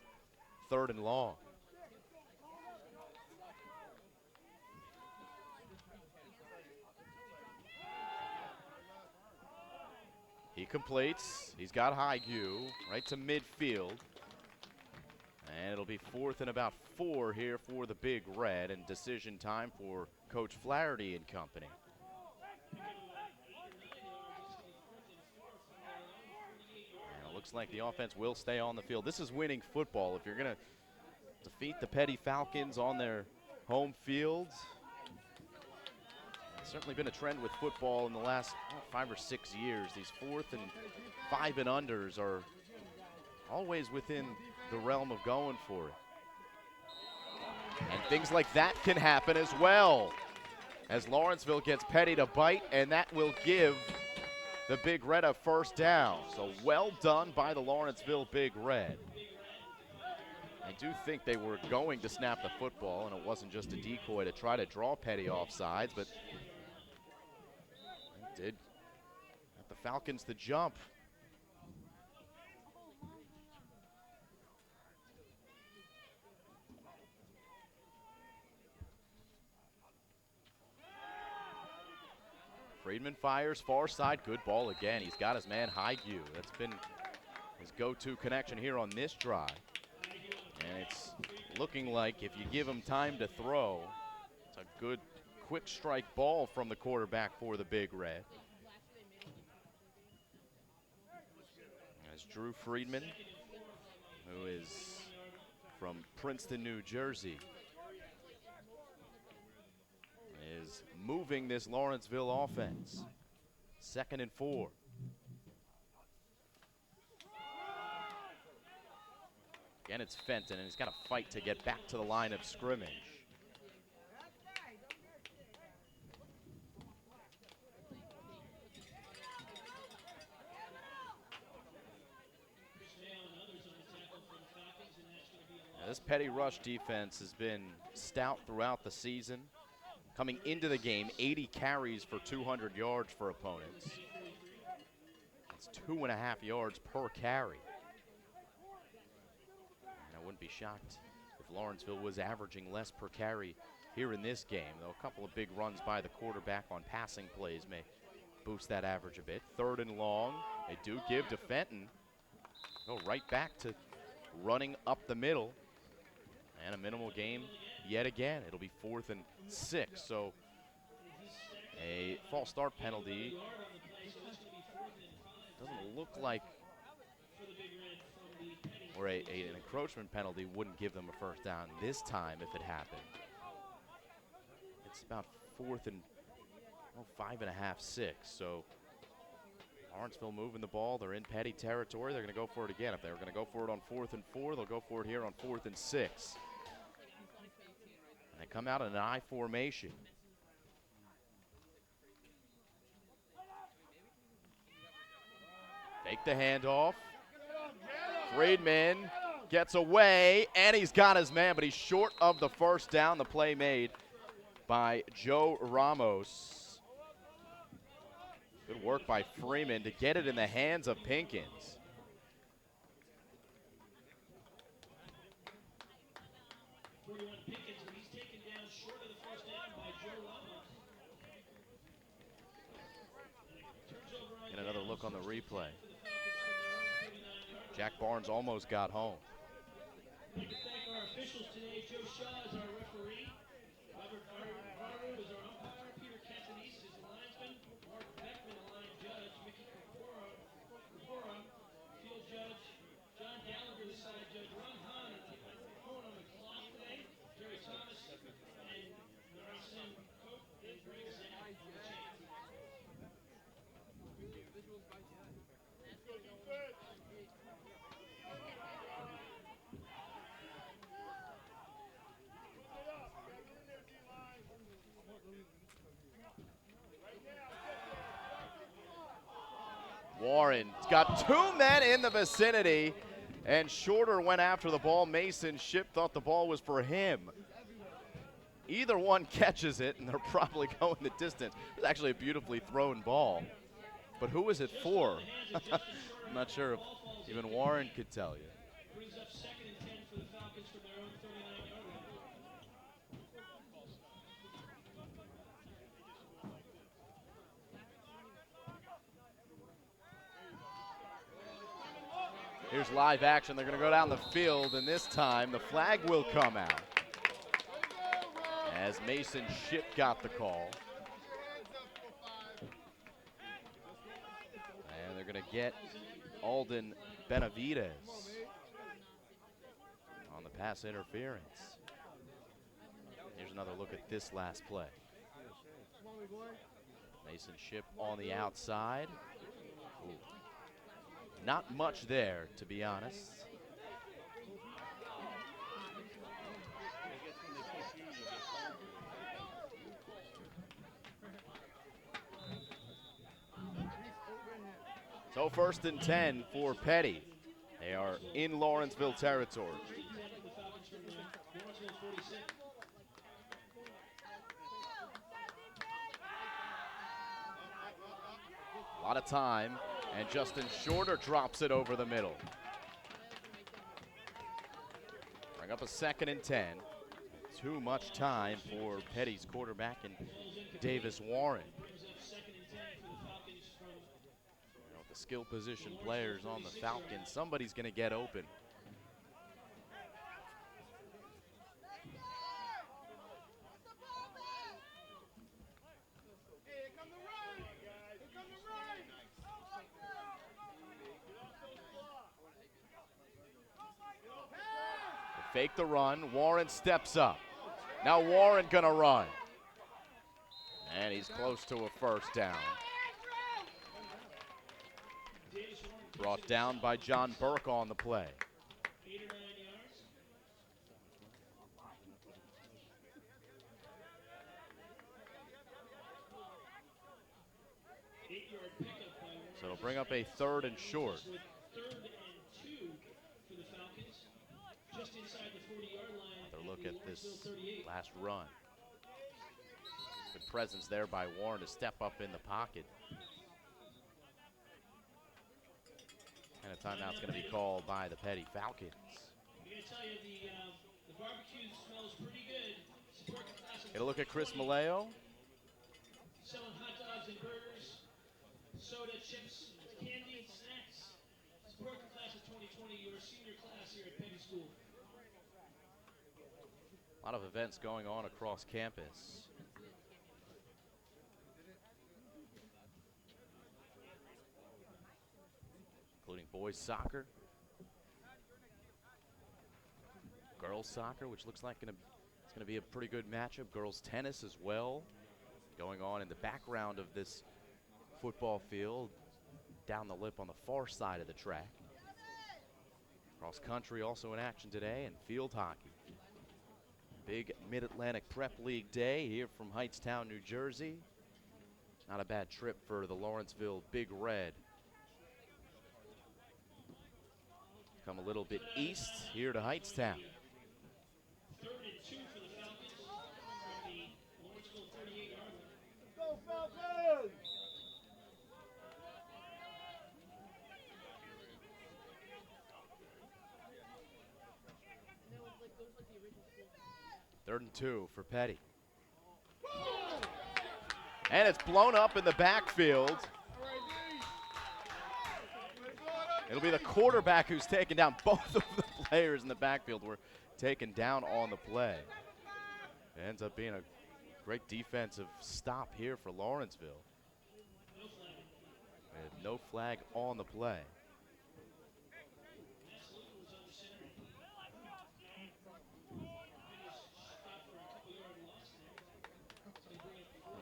3rd and long. He completes. He's got Highview right to midfield. And it'll be 4th and about 4 here for the Big Red, and decision time for Coach Flaherty and company. And it looks like the offense will stay on the field. This is winning football. If you're going to defeat the Peddie Falcons on their home field, it's certainly been a trend with football in the last 5 or 6 years. These 4th and 5 and unders are always within the realm of going for it. And things like that can happen as well, as Lawrenceville gets Peddie to bite, and that will give the Big Red a 1st down. So well done by the Lawrenceville Big Red. I do think they were going to snap the football, and it wasn't just a decoy to try to draw Peddie off sides, but it did have the Falcons to jump. Friedman fires far side, good ball again. He's got his man Highview. That's been his go-to connection here on this drive. And it's looking like if you give him time to throw, it's a good quick strike ball from the quarterback for the Big Red. As Drew Friedman, who is from Princeton, New Jersey, is moving this Lawrenceville offense. 2nd and 4. Again, it's Fenton, and he's got to fight to get back to the line of scrimmage. Now, this Peddie rush defense has been stout throughout the season. Coming into the game, 80 carries for 200 yards for opponents. That's 2.5 yards per carry. And I wouldn't be shocked if Lawrenceville was averaging less per carry here in this game, though a couple of big runs by the quarterback on passing plays may boost that average a bit. 3rd and long. They do give to Fenton. Go right back to running up the middle. And a minimal game yet again. It'll be 4th and 6. So a false start penalty. Doesn't look like, or an encroachment penalty wouldn't give them a first down this time if it happened. It's about 4th and 5.5, 6. So Lawrenceville moving the ball. They're in Peddie territory. They're going to go for it again. If they were going to go for it on 4th and 4, they'll go for it here on 4th and 6. And they come out in an I formation. Take the handoff. Friedman gets away, and he's got his man, but he's short of the first down. The play made by Joe Ramos. Good work by Freeman to get it in the hands of Pinkins. Get another look on the replay. Jack Barnes almost got home. I'd like to thank our officials today. Joe Shaw is our referee. Robert Barber is our umpire. Peter Cantonese is the linesman. Mark Beckman, the line judge. Mickey Kapora, field judge. John Gallagher, the side judge. Ron Hahn on the clock today. Jerry Thomas and Narasim Cope and Greg Zach on the chain. Warren's got 2 men in the vicinity, and Shorter went after the ball. Mason Ship thought the ball was for him. Either one catches it, and they're probably going the distance. It was actually a beautifully thrown ball. But who is it for? I'm not sure if even Warren could tell you. Brings up 2nd and 10 for the Falcons from their own 39-yard line. Here's live action. They're going to go down the field, and this time the flag will come out as Mason Ship got the call. And they're going to get Alden Benavidez on the pass interference. Here's another look at this last play. Mason Ship on the outside. Ooh. Not much there, to be honest. So 1st and 10 for Peddie. They are in Lawrenceville territory. A lot of time, and Justin Shorter drops it over the middle. Bring up a 2nd and 10. Too much time for Peddie's quarterback and Davis Warren. With the skill position players on the Falcons, somebody's going to get open. Fake the run. Warren steps up. Now Warren gonna run. And he's close to a first down. Brought down by John Burke on the play. 8 or 9 yards. So it'll bring up a 3rd and short. 3rd and 2 for the Falcons. Just inside the 40-yard line. Another look at this last run. Good presence there by Warren to step up in the pocket. And a timeout's going to be called by the Peddie Falcons. I'm going to tell you, the barbecue smells pretty good. Support the class of Get a look at Chris Maleo. selling hot dogs and burgers, soda, chips, candy, and snacks. Support the class of 2020, your senior class here at Peddie School. A lot of events going on across campus. Including boys soccer, girls soccer, which looks like it's going to be a pretty good matchup. Girls tennis as well, going on in the background of this football field, down the lip on the far side of the track. Cross country also in action today, and field hockey. Big Mid-Atlantic Prep League day here from Hightstown, New Jersey. Not a bad trip for the Lawrenceville Big Red. Come a little bit east here to Hightstown. 3rd and 2 for the Falcons from the Lawrenceville 38-yard line. Go Falcons! Third and 2 for Peddie. And it's blown up in the backfield. It'll be the quarterback who's taken down. Both of the players in the backfield were taken down on the play. It ends up being a great defensive stop here for Lawrenceville. With no flag on the play.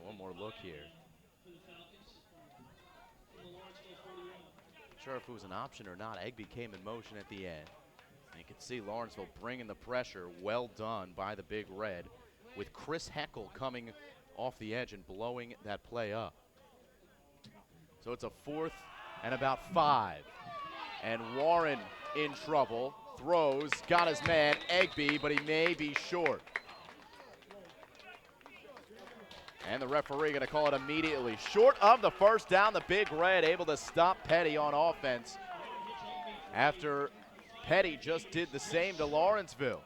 One more look here. Not sure if it was an option or not. Egby came in motion at the end. And you can see Lawrenceville bringing the pressure. Well done by the Big Red, with Chris Heckel coming off the edge and blowing that play up. So it's a 4th and about 5. And Warren in trouble. Throws, got his man, Egby, but he may be short. And the referee going to call it immediately. Short of the first down, the Big Red able to stop Peddie on offense after Peddie just did the same to Lawrenceville.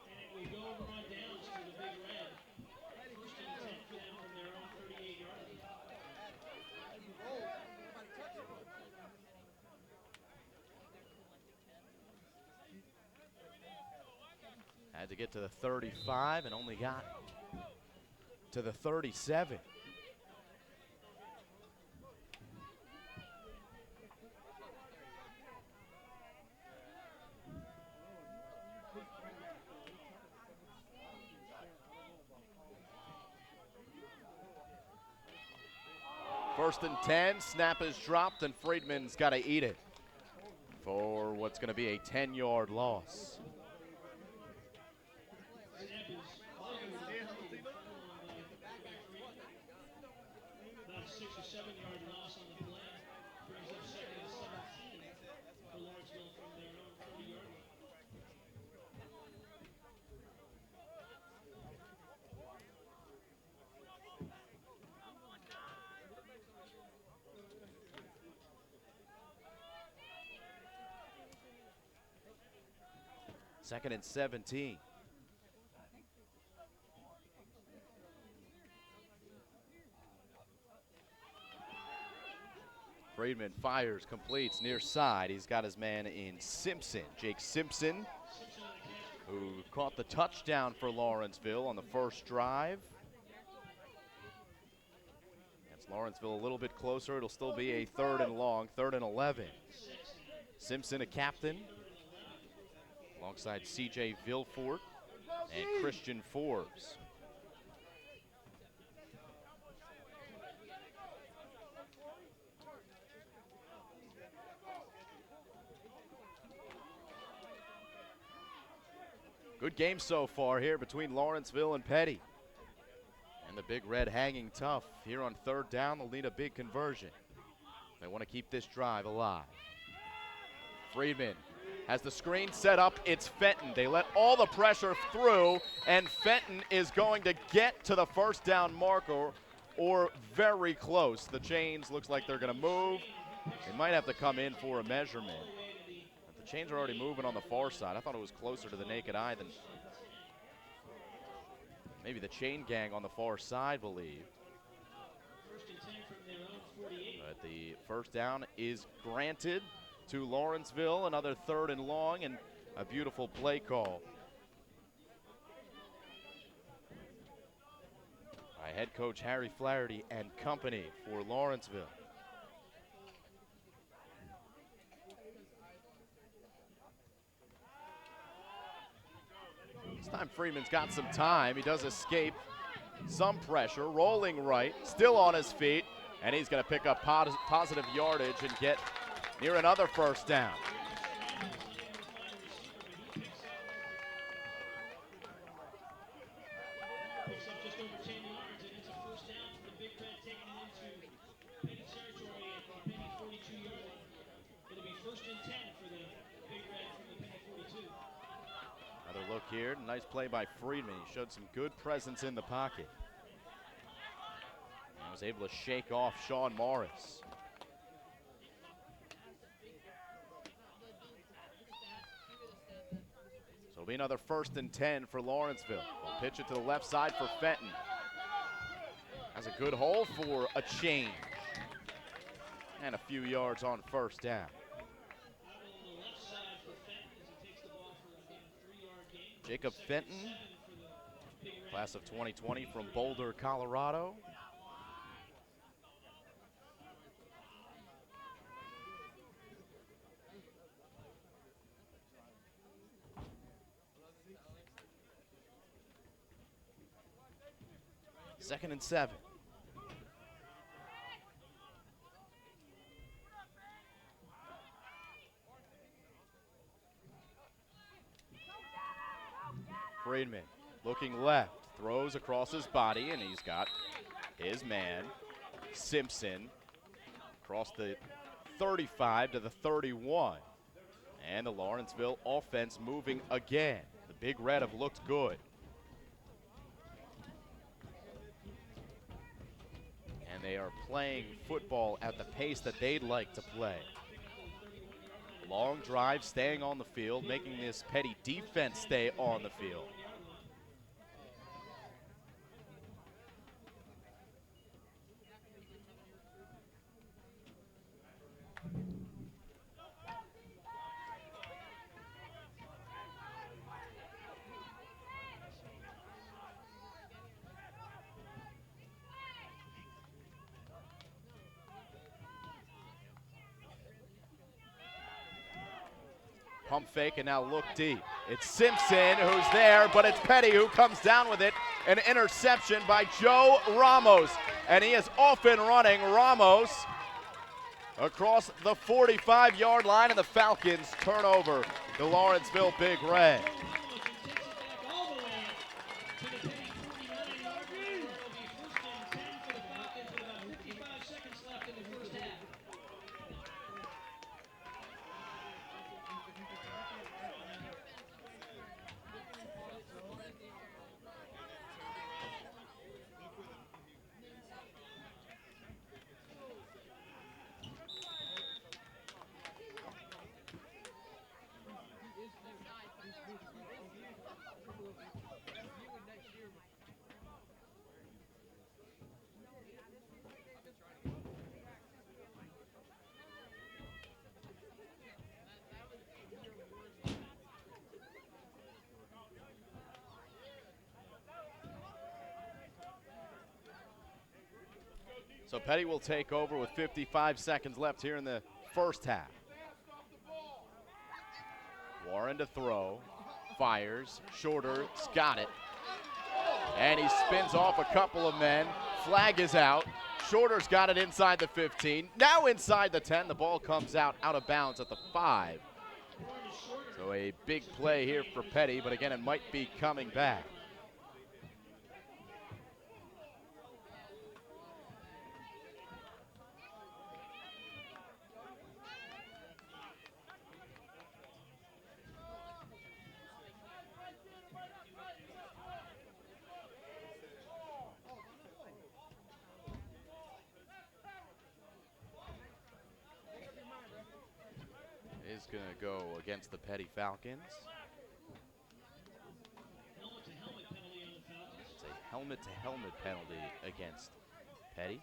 Had to get to the 35 and only got to the 37. First and 10, snap is dropped, and Friedman's got to eat it for what's going to be a 10-yard loss. About a 6 or 7-yard loss on the play. Brings up 2nd and 17 for Lawrenceville from their own 30-yard line. Second and 17. Friedman fires, completes near side. He's got his man in Simpson, Jake Simpson, who caught the touchdown for Lawrenceville on the first drive. That's Lawrenceville a little bit closer. It'll still be a 3rd and long, 3rd and 11. Simpson, a captain, alongside C.J. Vilfort and Christian Forbes. Good game so far here between Lawrenceville and Peddie. And the Big Red hanging tough here on 3rd down. They'll need a big conversion. They want to keep this drive alive. Friedman has the screen set up. It's Fenton. They let all the pressure through, and Fenton is going to get to the first down marker or very close. The chains looks like they're going to move. They might have to come in for a measurement. Chains are already moving on the far side. I thought it was closer to the naked eye than maybe the chain gang on the far side believed. But the first down is granted to Lawrenceville. Another 3rd and long, and a beautiful play call by head coach Harry Flaherty and company for Lawrenceville. This time Freeman's got some time. He does escape some pressure, rolling right, still on his feet, and he's going to pick up positive yardage and get near another first down. Picks up just over 10 yards, and it's a first down for the Big Red, taking it into Peddie territory at the Peddie 42-yard line. It'll be 1st and 10 for the Big Red from the Peddie 42. Another look here. Nice play by Freeman. He showed some good presence in the pocket. And was able to shake off Sean Morris. So it'll be another 1st and 10 for Lawrenceville. They'll pitch it to the left side for Fenton. Has a good hole for a change. And a few yards on first down. Jacob Fenton, class of 2020 from Boulder, Colorado. Second and 7. Friedman looking left, throws across his body, and he's got his man, Simpson, across the 35 to the 31. And the Lawrenceville offense moving again. The Big Red have looked good. And they are playing football at the pace that they'd like to play. Long drive, staying on the field, making this Peddie defense stay on the field. Pump fake and now look deep. It's Simpson who's there, but it's Peddie who comes down with it. An interception by Joe Ramos. And he is off and running. Ramos across the 45-yard line, and the Falcons turn over the Lawrenceville Big Red. So Peddie will take over with 55 seconds left here in the first half. Warren to throw, fires, shorter, it's got it. And he spins off a couple of men. Flag is out. Shorter's got it inside the 15. Now inside the 10. The ball comes out of bounds at the 5. So a big play here for Peddie, but again, it might be coming back. is going to go against the Peddie Falcons. It's a helmet-to-helmet penalty against Peddie.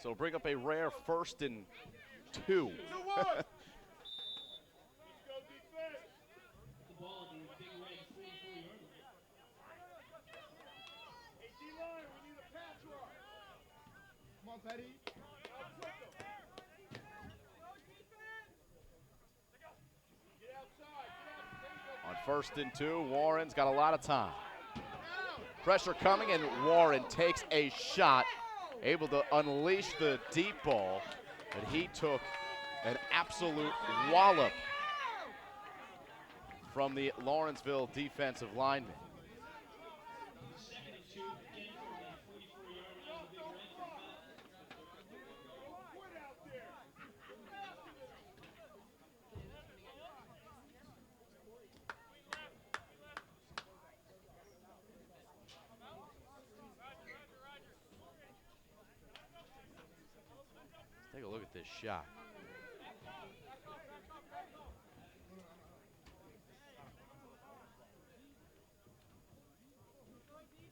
So it'll bring up a rare 1st and 2. Come on, Peddie. On 1st and 2, Warren's got a lot of time. Pressure coming, and Warren takes a shot, able to unleash the deep ball, but he took an absolute wallop from the Lawrenceville defensive lineman. Take a look at this shot.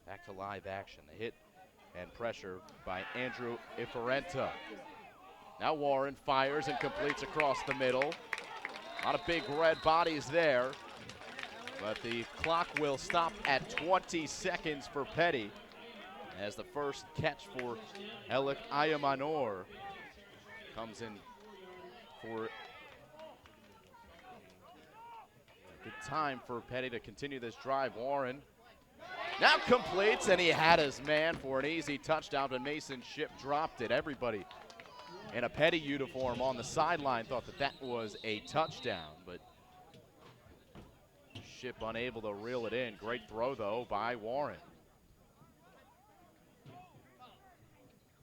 Back to live action. The hit and pressure by Andrew Iferenta. Now Warren fires and completes across the middle. A lot of big red bodies there, but the clock will stop at 20 seconds for Peddie as the first catch for Elik Ayamanor comes in for a good time for Peddie to continue this drive. Warren now completes, and he had his man for an easy touchdown, but Mason Ship dropped it. Everybody in a Peddie uniform on the sideline thought that that was a touchdown, but Ship unable to reel it in. Great throw, though, by Warren. Looks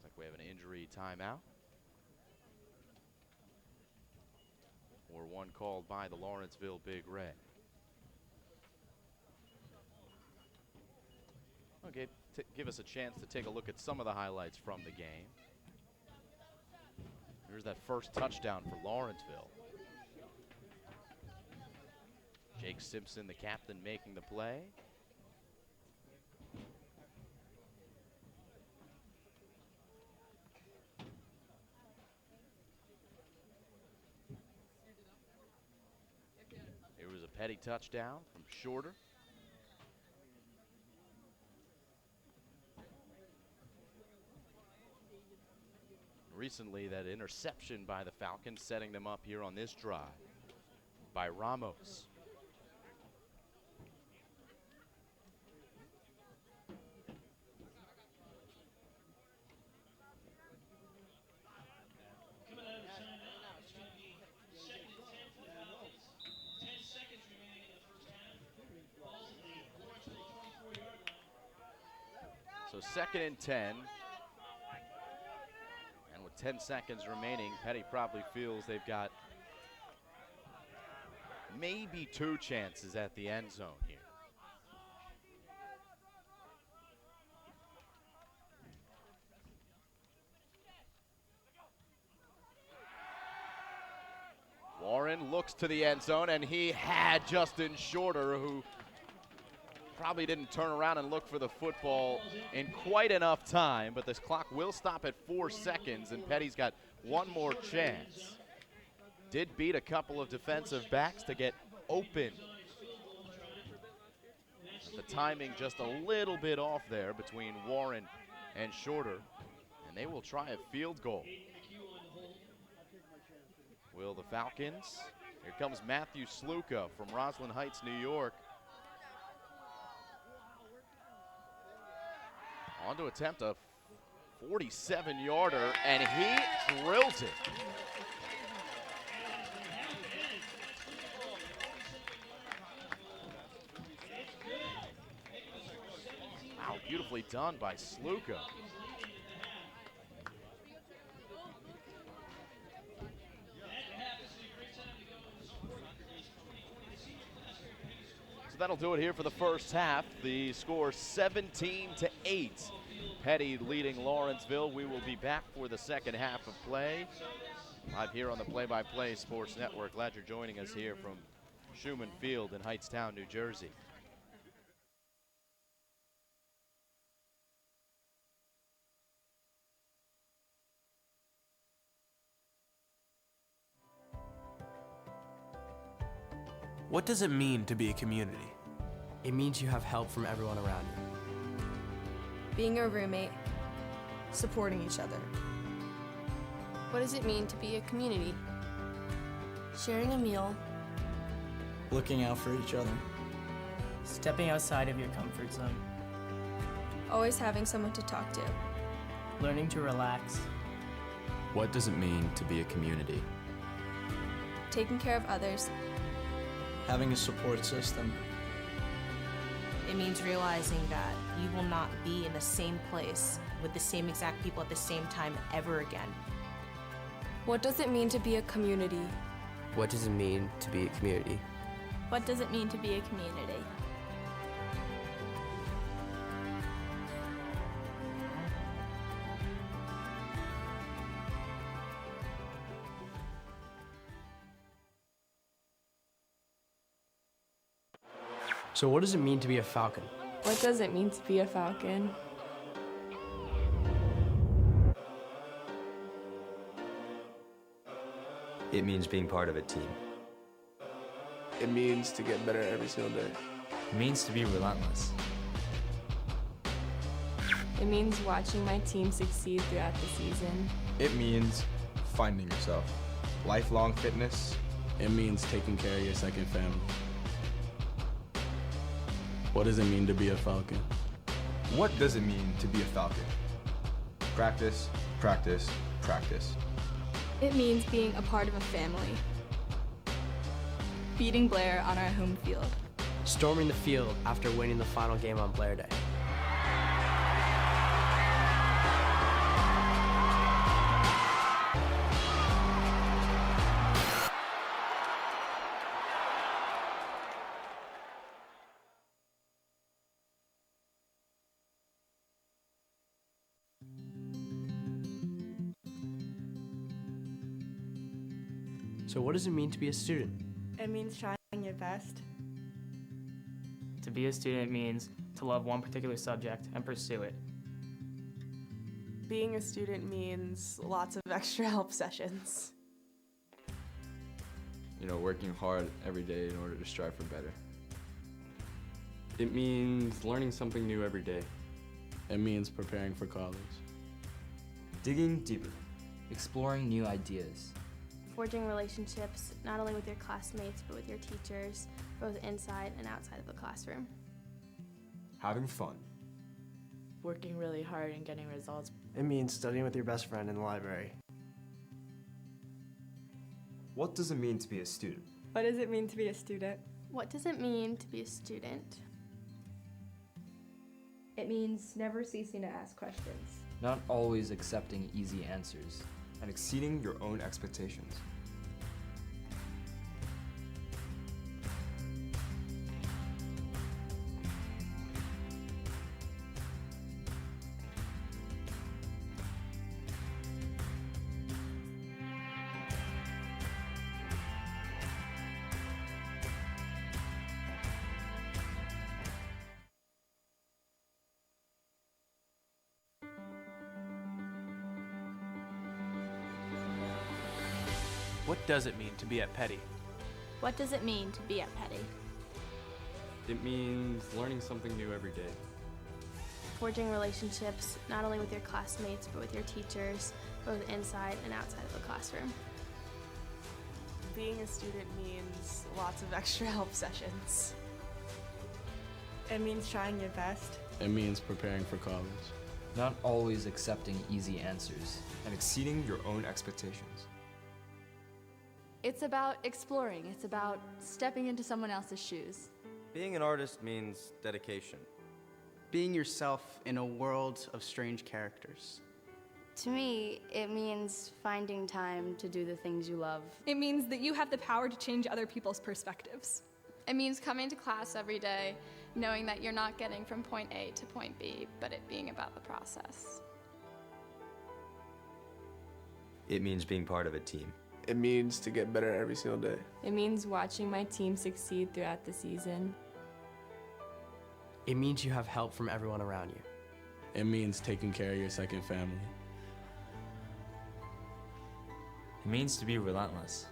like we have an injury timeout. Or one called by the Lawrenceville Big Red. Okay, give us a chance to take a look at some of the highlights from the game. Here's that first touchdown for Lawrenceville. Jake Simpson, the captain, making the play. It was a Peddie touchdown from Shorter. Recently, that interception by the Falcons, setting them up here on this drive by Ramos. Coming out of timeout, it's going to be 2nd and 10 for the Falcons. 10 seconds remaining in the first half. Ball's at the Lawrenceville 24-yard line. So 2nd and 10. And with 10 seconds remaining, Peddie probably feels they've got maybe 2 chances at the end zone here. Warren looks to the end zone, and he had Justin Shorter, who probably didn't turn around and look for the football in quite enough time, but this clock will stop at 4 seconds, and Peddie's got one more chance. Did beat a couple of defensive backs to get open. The timing just a little bit off there between Warren and Shorter, and they will try a field goal. Will the Falcons? Here comes Matthew Sluka from Roslyn Heights, New York. On to attempt a 47-yarder, and he drills it. Wow, beautifully done by Sluka. that'll do it here for the first half. The score 17-8. Peddie leading Lawrenceville. We will be back for the second half of play. Live here on the Play-by-Play Sports Network. Glad you're joining us here from Schumann Field in Hightstown, New Jersey. What does it mean to be a community? It means you have help from everyone around you. Being a roommate, supporting each other. What does it mean to be a community? Sharing a meal. Looking out for each other. Stepping outside of your comfort zone. Always having someone to talk to. Learning to relax. What does it mean to be a community? Taking care of others. Having a support system. It means realizing that you will not be in the same place with the same exact people at the same time ever again. What does it mean to be a community? What does it mean to be a community? What does it mean to be a community? So what does it mean to be a Falcon? What does it mean to be a Falcon? It means being part of a team. It means to get better every single day. It means to be relentless. It means watching my team succeed throughout the season. It means finding yourself. Lifelong fitness. It means taking care of your second family. What does it mean to be a Falcon? What does it mean to be a Falcon? Practice, practice, practice. It means being a part of a family. Beating Blair on our home field. Storming the field after winning the final game on Blair Day. So what does it mean to be a student? It means trying your best. To be a student means to love one particular subject and pursue it. Being a student means lots of extra help sessions. Working hard every day in order to strive for better. It means learning something new every day. It means preparing for college. Digging deeper. Exploring new ideas. Forging relationships, not only with your classmates, but with your teachers, both inside and outside of the classroom. Having fun. Working really hard and getting results. It means studying with your best friend in the library. What does it mean to be a student? What does it mean to be a student? What does it mean to be a student? It means never ceasing to ask questions. Not always accepting easy answers. And exceeding your own expectations. What does it mean to be at Peddie? What does it mean to be at Peddie? It means learning something new every day. Forging relationships, not only with your classmates, but with your teachers, both inside and outside of the classroom. Being a student means lots of extra help sessions. It means trying your best. It means preparing for college. Not always accepting easy answers. And exceeding your own expectations. It's about exploring. It's about stepping into someone else's shoes. Being an artist means dedication. Being yourself in a world of strange characters. To me, it means finding time to do the things you love. It means that you have the power to change other people's perspectives. It means coming to class every day, knowing that you're not getting from point A to point B, but it being about the process. It means being part of a team. It means to get better every single day. It means watching my team succeed throughout the season. It means you have help from everyone around you. It means taking care of your second family. It means to be relentless.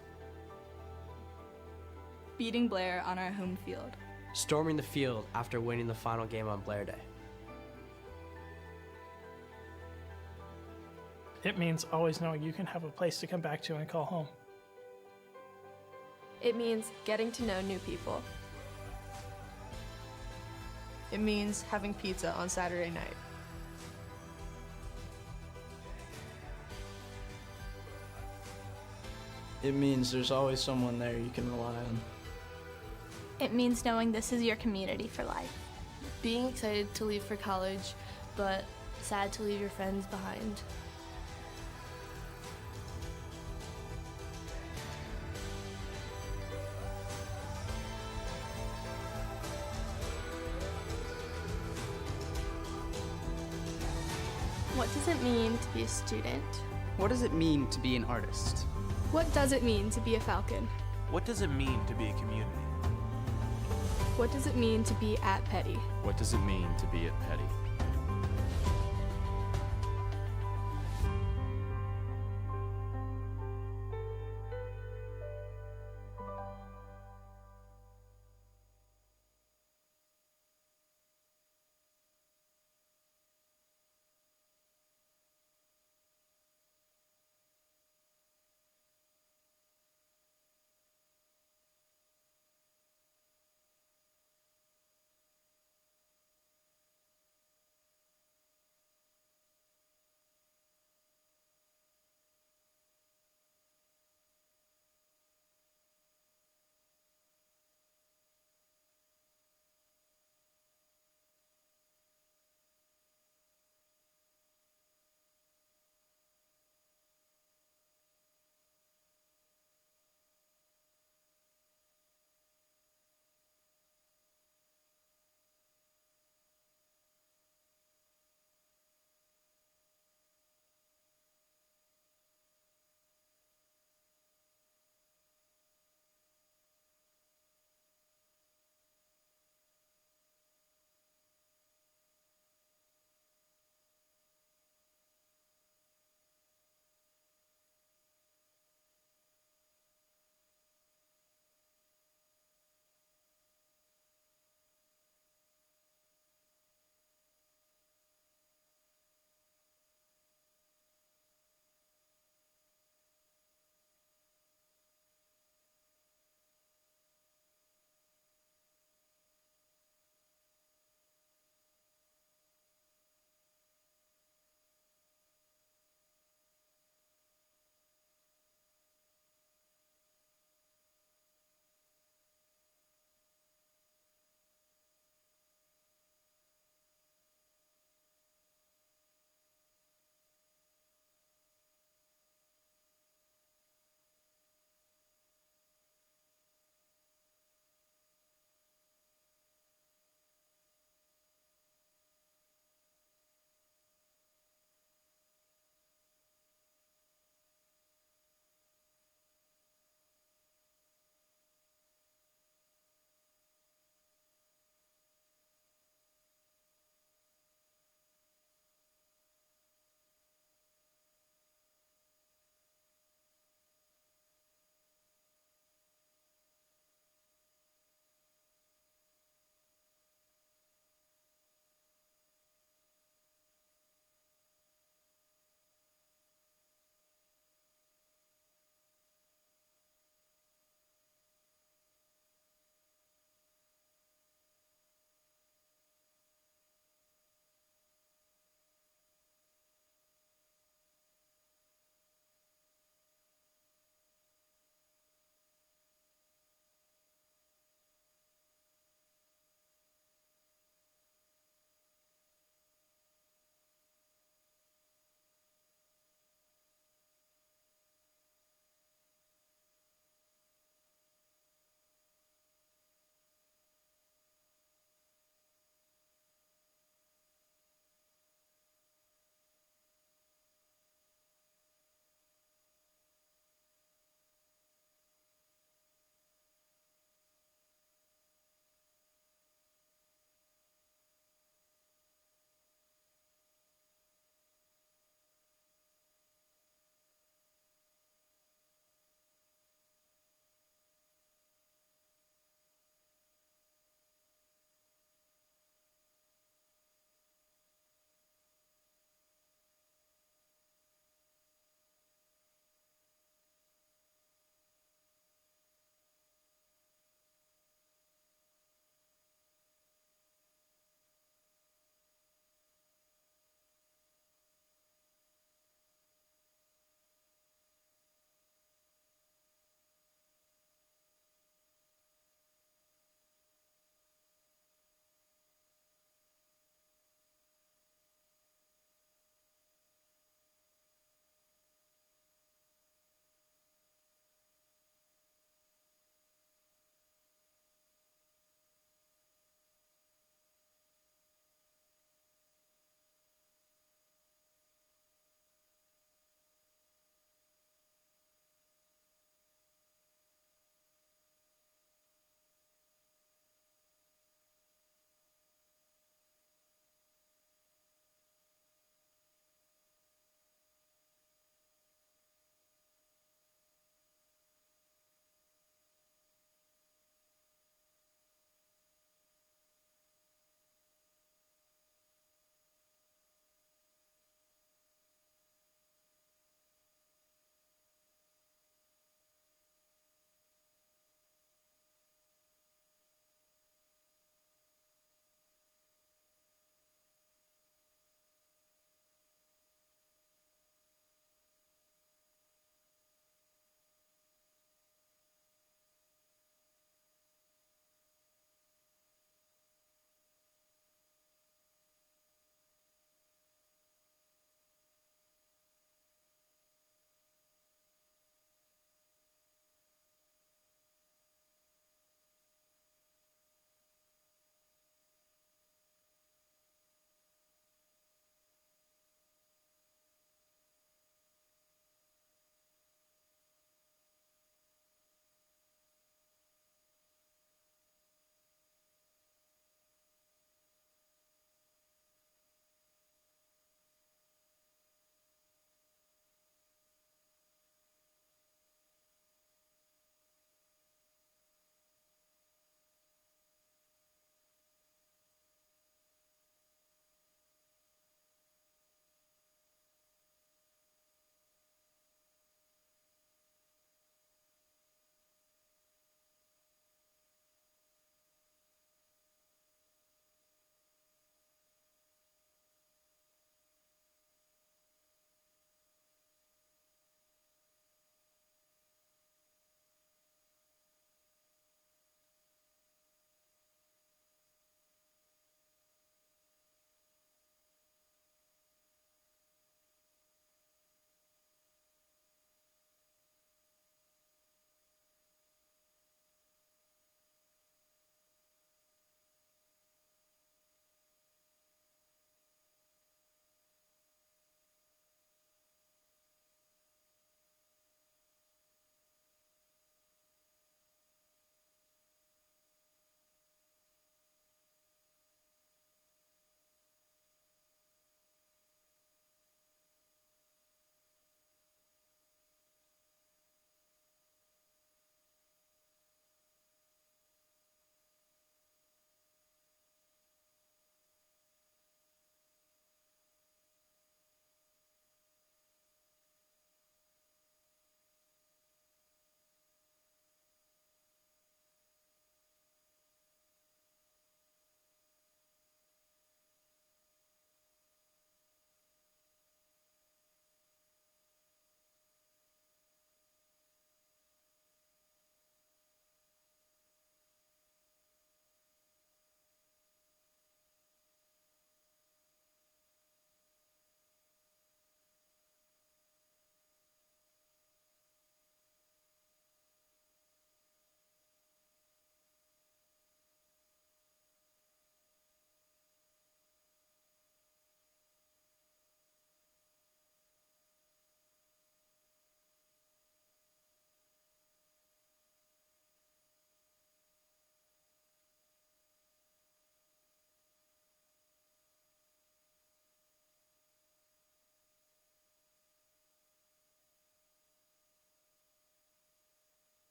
Beating Blair on our home field. Storming the field after winning the final game on Blair Day. It means always knowing you can have a place to come back to and call home. It means getting to know new people. It means having pizza on Saturday night. It means there's always someone there you can rely on. It means knowing this is your community for life. Being excited to leave for college, but sad to leave your friends behind. What does it mean to be a student? What does it mean to be an artist? What does it mean to be a Falcon? What does it mean to be a community? What does it mean to be at Peddie? What does it mean to be at Peddie?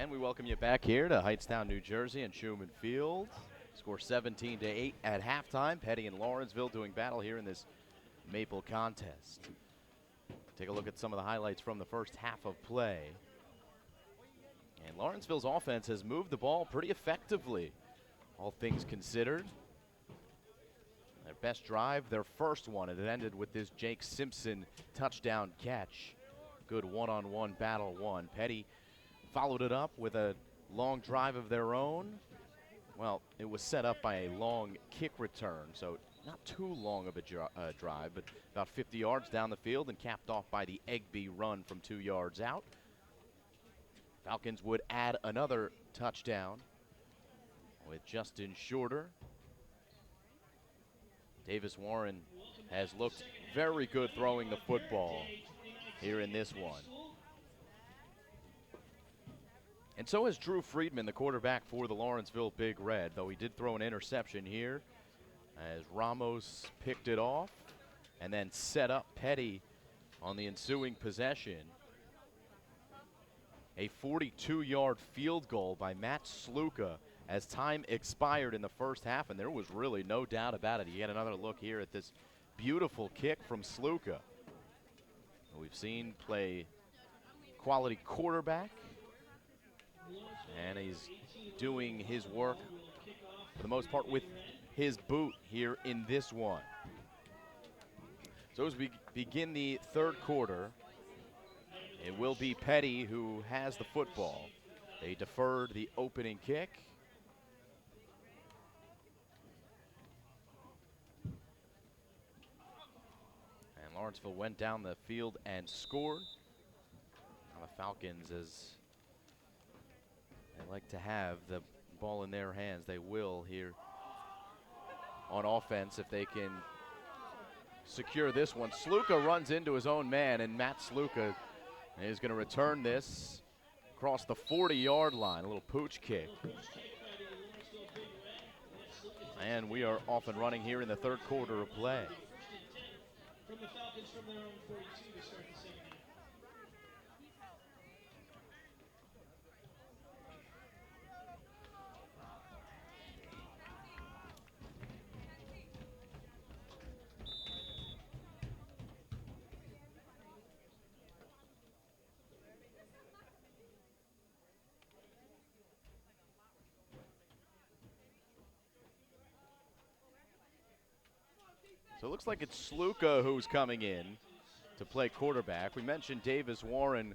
And we welcome you back here to Hightstown, New Jersey and Schumann Field. Score 17-8 at halftime. Peddie and Lawrenceville doing battle here in this Maple contest. Take a look at some of the highlights from the first half of play. And Lawrenceville's offense has moved the ball pretty effectively, all things considered. Their best drive, their first one, and it ended with this Jake Simpson touchdown catch. Good one-on-one battle won. Peddie followed it up with a long drive of their own. Well, it was set up by a long kick return, so not too long of a drive, but about 50 yards down the field and capped off by the Egby run from 2 yards out. Falcons would add another touchdown with Justin Shorter. Davis Warren has looked very good throwing the football here in this one. And so has Drew Friedman, the quarterback for the Lawrenceville Big Red, though he did throw an interception here as Ramos picked it off and then set up Peddie on the ensuing possession. A 42-yard field goal by Matt Sluka as time expired in the first half, and there was really no doubt about it. You get another look here at this beautiful kick from Sluka. We've seen play quality quarterback, and he's doing his work for the most part with his boot here in this one. So as we begin the third quarter, it will be Peddie who has the football. They deferred the opening kick. And Lawrenceville went down the field and scored. Now the Falcons, as they like to have the ball in their hands, they will here on offense if they can secure this one. Sluka runs into his own man, and Matt Sluka is going to return this across the 40-yard line, a little pooch kick. And we are off and running here in the third quarter of play. From the Falcons from their own 42 to start the second half. So it looks like it's Sluka who's coming in to play quarterback. We mentioned Davis Warren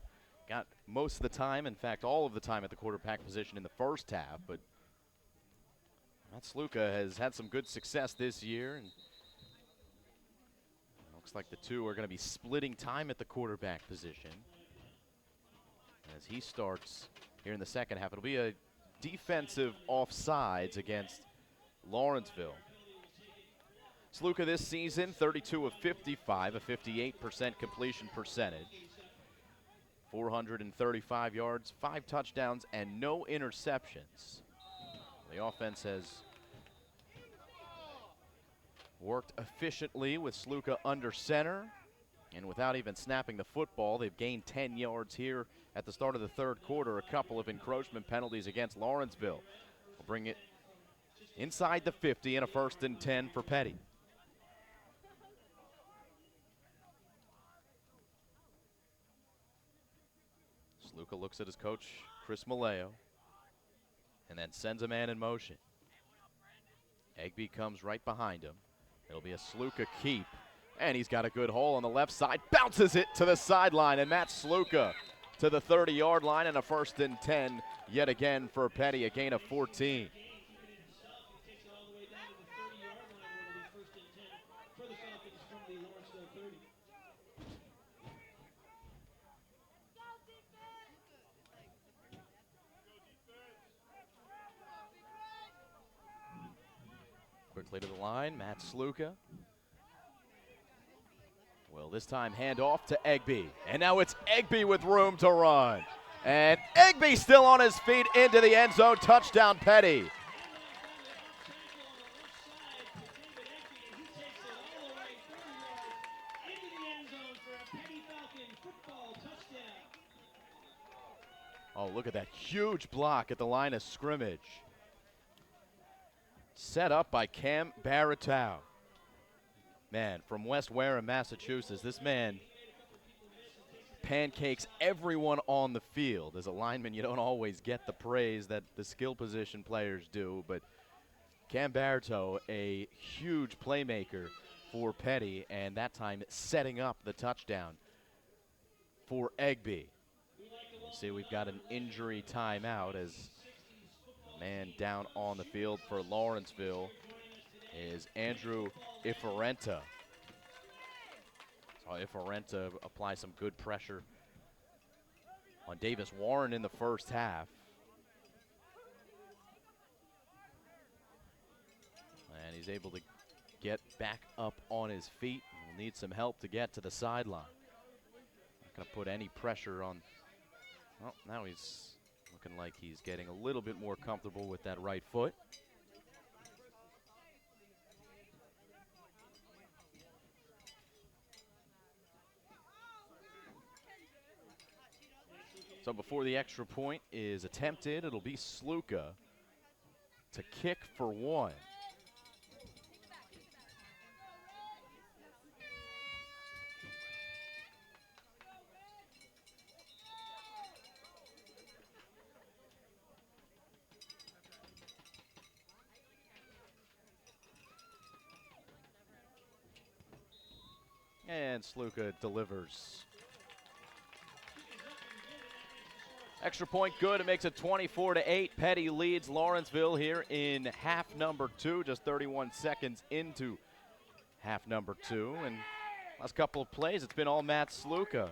got most of the time, in fact, all of the time at the quarterback position in the first half, but Matt Sluka has had some good success this year, and it looks like the two are going to be splitting time at the quarterback position as he starts here in the second half. It'll be a defensive offsides against Lawrenceville. Sluka this season, 32 of 55, a 58% completion percentage. 435 yards, 5 touchdowns, and no interceptions. The offense has worked efficiently with Sluka under center, and without even snapping the football, they've gained 10 yards here at the start of the third quarter. A couple of encroachment penalties against Lawrenceville will bring it inside the 50 and a 1st and 10 for Peddie. Sluka looks at his coach, Chris Maleo, and then sends a man in motion. Egby comes right behind him. It'll be a Sluka keep, and he's got a good hole on the left side, bounces it to the sideline, and Matt Sluka to the 30-yard line and a 1st and 10 yet again for Peddie, a gain of 14. Quickly to the line, Matt Sluka. Will this time hand off to Egby. And now it's Egby with room to run. And Egby still on his feet into the end zone. Touchdown, Peddie. Oh, look at that huge block at the line of scrimmage. Set up by Cam Baratow. Man, from West Wareham, Massachusetts, this man pancakes everyone on the field. As a lineman, you don't always get the praise that the skill position players do, but Cam Baratow, a huge playmaker for Peddie, and that time setting up the touchdown for Egby. You see, we've got an injury timeout as the man down on the field for Lawrenceville is Andrew Iferenta. So Iferenta apply some good pressure on Davis Warren in the first half. And he's able to get back up on his feet. He'll need some help to get to the sideline. Not going to put any pressure on. Well, now he's looking like he's getting a little bit more comfortable with that right foot. So before the extra point is attempted, it'll be Sluka to kick for one. And Sluka delivers. Extra point good. It makes it 24-8. Peddie leads Lawrenceville here in half number 2, just 31 seconds into half number 2. And last couple of plays, it's been all Matt Sluka.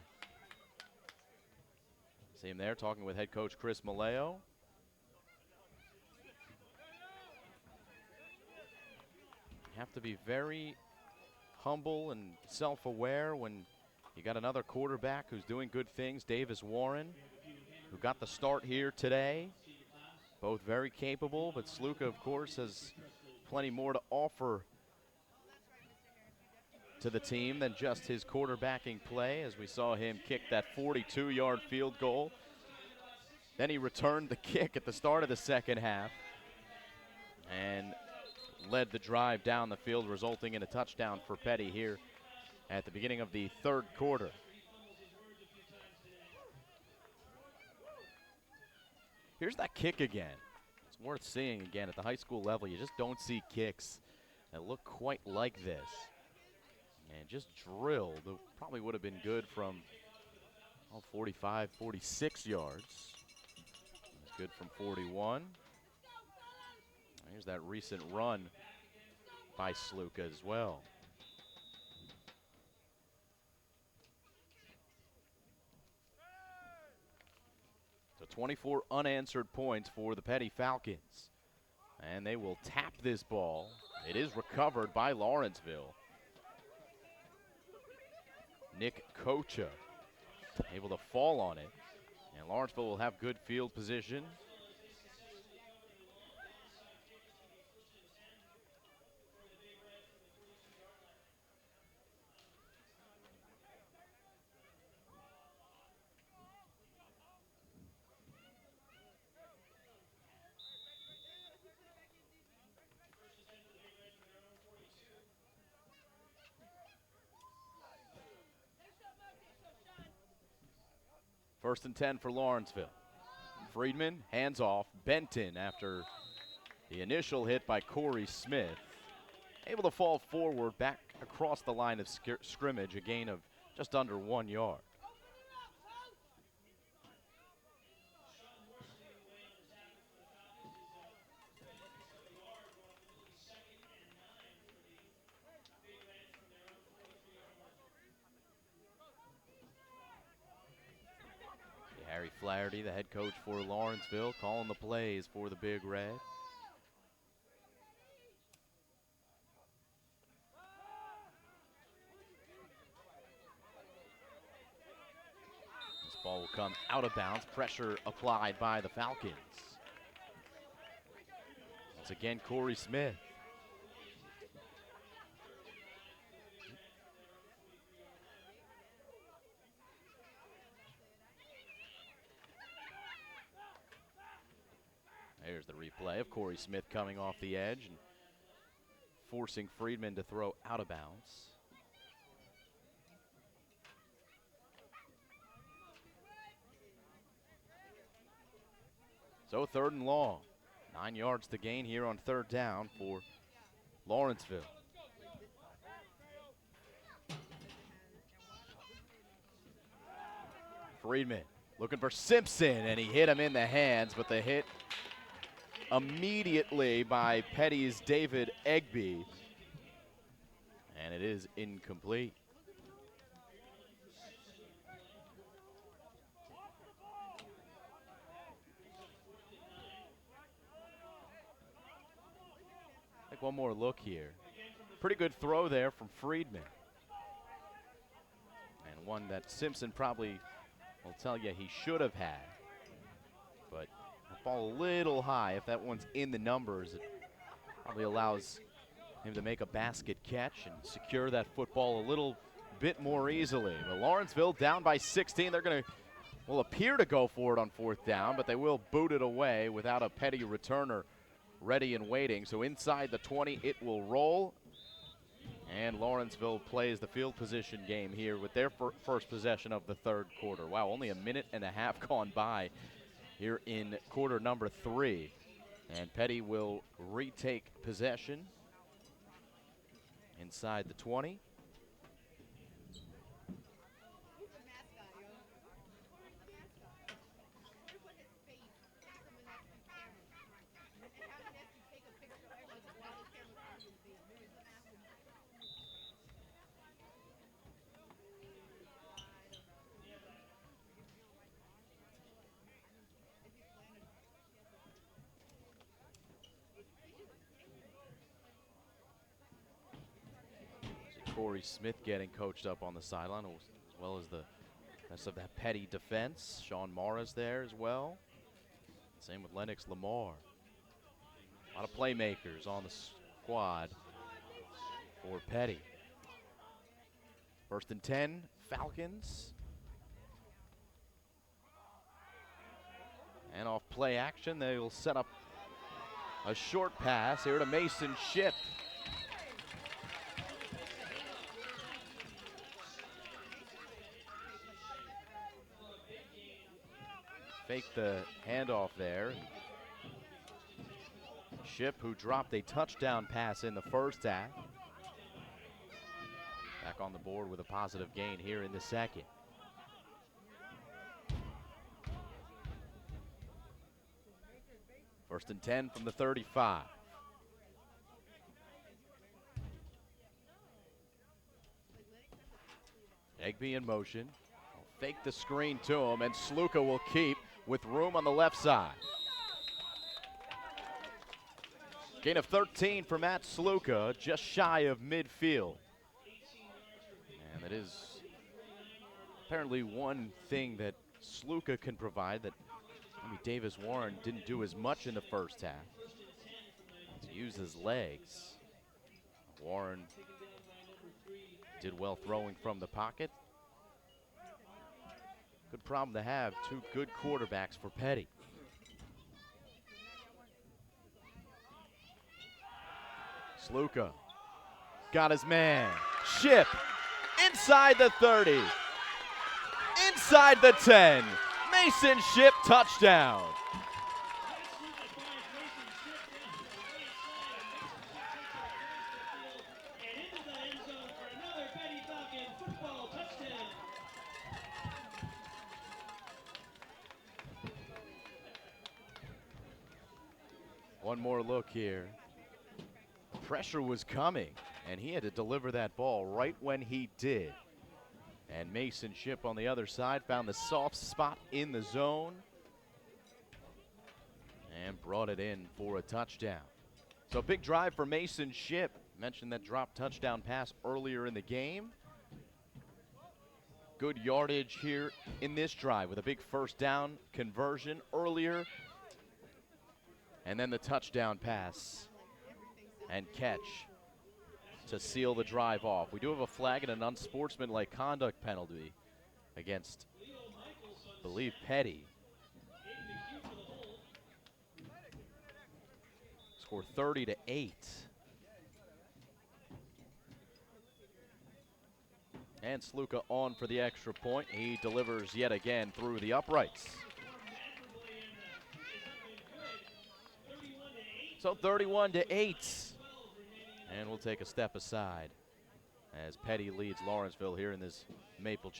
See him there talking with head coach Chris Maleo. You have to be very humble and self-aware when you got another quarterback who's doing good things, Davis Warren, who got the start here today. Both very capable, but Sluka, of course, has plenty more to offer to the team than just his quarterbacking play, as we saw him kick that 42-yard field goal. Then he returned the kick at the start of the second half and led the drive down the field, resulting in a touchdown for Peddie here at the beginning of the third quarter. Here's that kick again. It's worth seeing again at the high school level. You just don't see kicks that look quite like this. And just drilled. It probably would have been good from 45, 46 yards. It's good from 41. Here's that recent run by Sluka as well. So 24 unanswered points for the Peddie Falcons. And they will tap this ball. It is recovered by Lawrenceville. Nick Kocha able to fall on it. And Lawrenceville will have good field position. First and 10 for Lawrenceville. Friedman, hands off. Benton after the initial hit by Corey Smith. Able to fall forward back across the line of scrimmage, a gain of just under 1 yard. Harry Flaherty, the head coach for Lawrenceville, calling the plays for the Big Red. This ball will come out of bounds. Pressure applied by the Falcons. Once again, Corey Smith. the replay of Corey Smith coming off the edge and forcing Friedman to throw out of bounds. So 3rd and long. 9 yards to gain here on 3rd down for Lawrenceville. Friedman looking for Simpson, and he hit him in the hands, but the hit immediately by Peddie's David Egby, and it is incomplete. Take one more look here. Pretty good throw there from Friedman. And one that Simpson probably will tell you he should have had. But a ball a little high. If that one's in the numbers, it probably allows him to make a basket catch and secure that football a little bit more easily. But Lawrenceville down by 16. They're going to, will appear to go for it on 4th down, but they will boot it away without a Peddie returner ready and waiting. So inside the 20, it will roll. And Lawrenceville plays the field position game here with their first possession of the 3rd quarter. Wow, only a minute and a half gone by here in quarter number 3. And Peddie will retake possession inside the 20. Corey Smith getting coached up on the sideline, as well as the rest of that Peddie defense. Sean Morris there as well. Same with Lennox Lamar. A lot of playmakers on the squad for Peddie. 1st and 10, Falcons. And off play action, they will set up a short pass here to Mason Ship. Fake the handoff there. Ship, who dropped a touchdown pass in the 1st half. Back on the board with a positive gain here in the 2nd. First and 10 from the 35. Egby in motion. Fake the screen to him, and Sluka will keep with room on the left side. Gain of 13 for Matt Sluka, just shy of midfield. And that is apparently one thing that Sluka can provide that maybe Davis Warren didn't do as much in the 1st half. To use his legs. Warren did well throwing from the pocket. Good problem to have, 2 good quarterbacks for Peddie. Sluka got his man. Ship inside the 30. Inside the 10. Mason Ship touchdown. One more look here. Pressure was coming, and he had to deliver that ball right when he did. And Mason Ship on the other side found the soft spot in the zone and brought it in for a touchdown. So big drive for Mason Ship. Mentioned that drop touchdown pass earlier in the game. Good yardage here in this drive with a big 1st down conversion earlier. And then the touchdown pass and catch to seal the drive off. We do have a flag and an unsportsmanlike conduct penalty against, I believe, Peddie. score 30-8. And Sluka on for the extra point. He delivers yet again through the uprights. So 31-8. And we'll take a step aside as Peddie leads Lawrenceville here in this Maple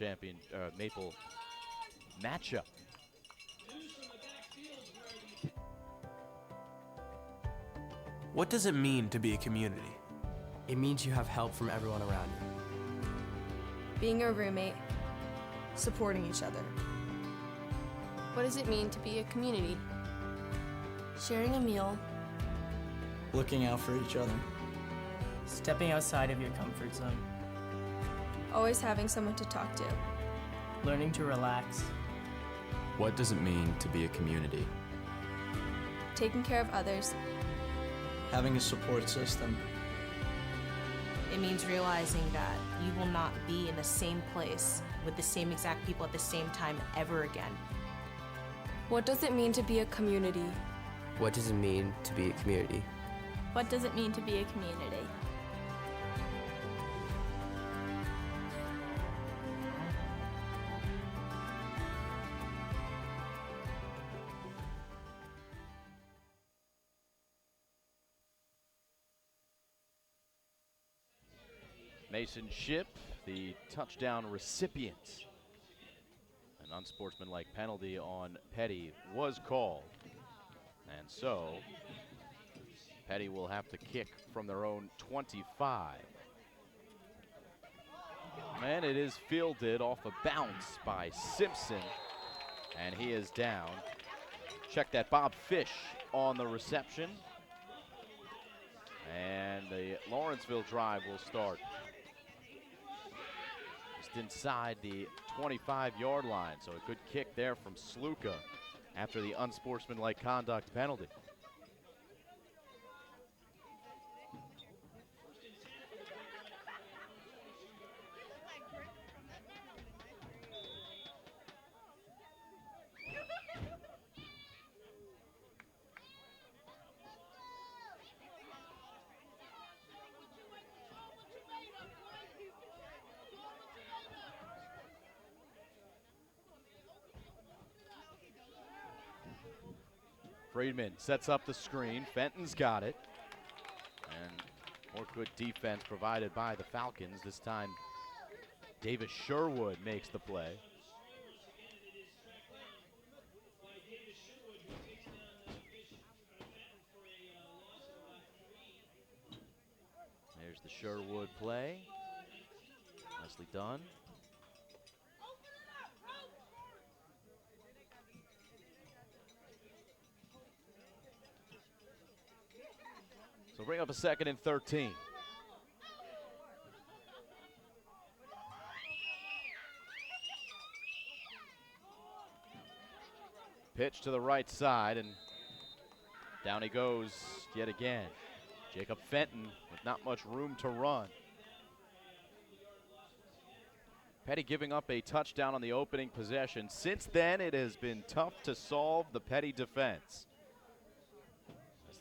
matchup. What does it mean to be a community? It means you have help from everyone around you. Being a roommate, supporting each other. What does it mean to be a community? Sharing a meal, Looking out for each other. Stepping outside of your comfort zone. always having someone to talk to. Learning to relax. What does it mean to be a community? Taking care of others. Having a support system. It means realizing that you will not be in the same place with the same exact people at the same time ever again. What does it mean to be a community? What does it mean to be a community? What does it mean to be a community? Mason Ship, the touchdown recipient. An unsportsmanlike penalty on Peddie was called. And so, Peddie will have to kick from their own 25. And it is fielded off a bounce by Simpson. And he is down. Check that, Bob Fish on the reception. And the Lawrenceville drive will start. Just inside the 25-yard line, so a good kick there from Sluka after the unsportsmanlike conduct penalty. Friedman sets up the screen. Fenton's got it. And more good defense provided by the Falcons. This time, Davis Sherwood makes the play. There's the Sherwood play. Nicely done. So bring up a 2nd and 13. Pitch to the right side, and down he goes yet again. Jacob Fenton with not much room to run. Peddie giving up a touchdown on the opening possession. Since then, it has been tough to solve the Peddie defense.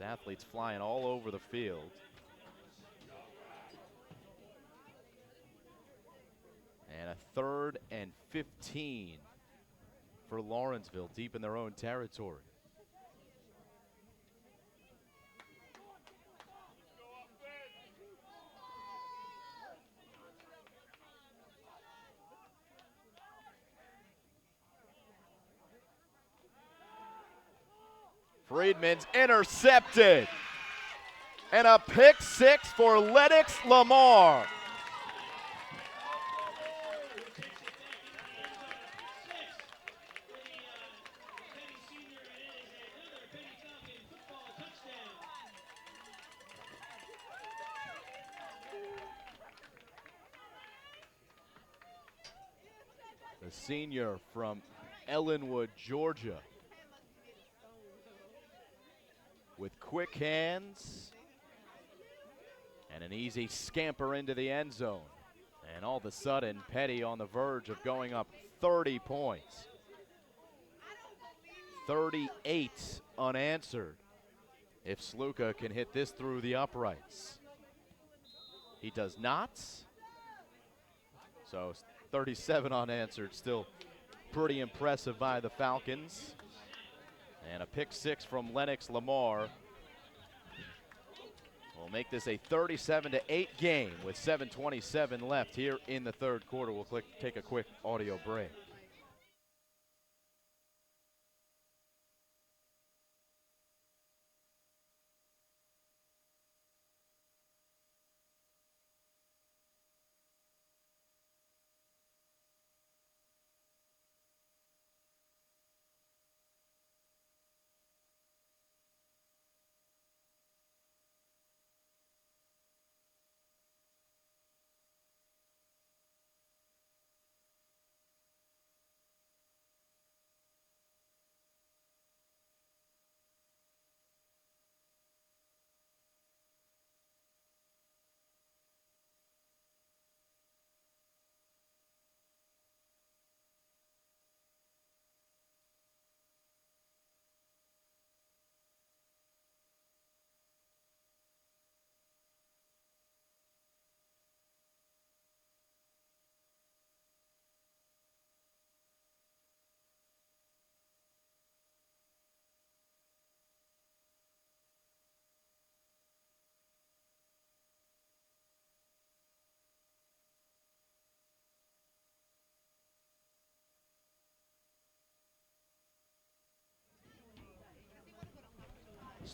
Athletes flying all over the field. And a 3rd and 15 for Lawrenceville, deep in their own territory. Friedman's intercepted. And a pick 6 for Lennox Lamar. The senior from Ellenwood, Georgia. With quick hands and an easy scamper into the end zone. And all of a sudden, Peddie on the verge of going up 30 points. 38 unanswered if Sluka can hit this through the uprights. He does not. So 37 unanswered, still pretty impressive by the Falcons. And a pick six from Lennox Lamar will make this a 37-8 game with 7:27 left here in the third quarter. We'll take a quick audio break.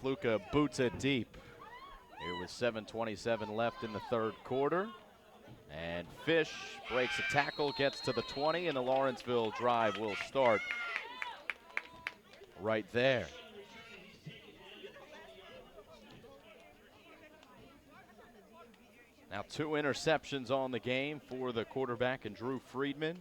Sluka boots it deep here with 7:27 left in the third quarter. And Fish breaks a tackle, gets to the 20, and the Lawrenceville drive will start right there. Now 2 interceptions on the game for the quarterback and Drew Friedman.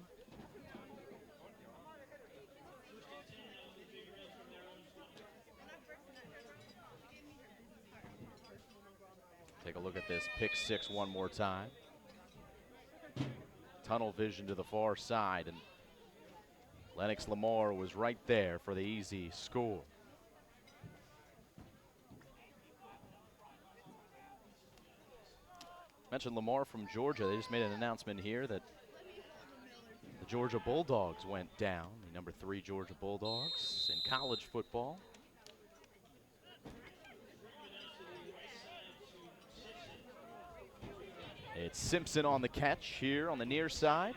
Take a look at this pick six one more time. Tunnel vision to the far side, and Lennox Lamar was right there for the easy score. Mentioned Lamar from Georgia. They just made an announcement here that the Georgia Bulldogs went down, the number 3 Georgia Bulldogs in college football. It's Simpson on the catch here on the near side.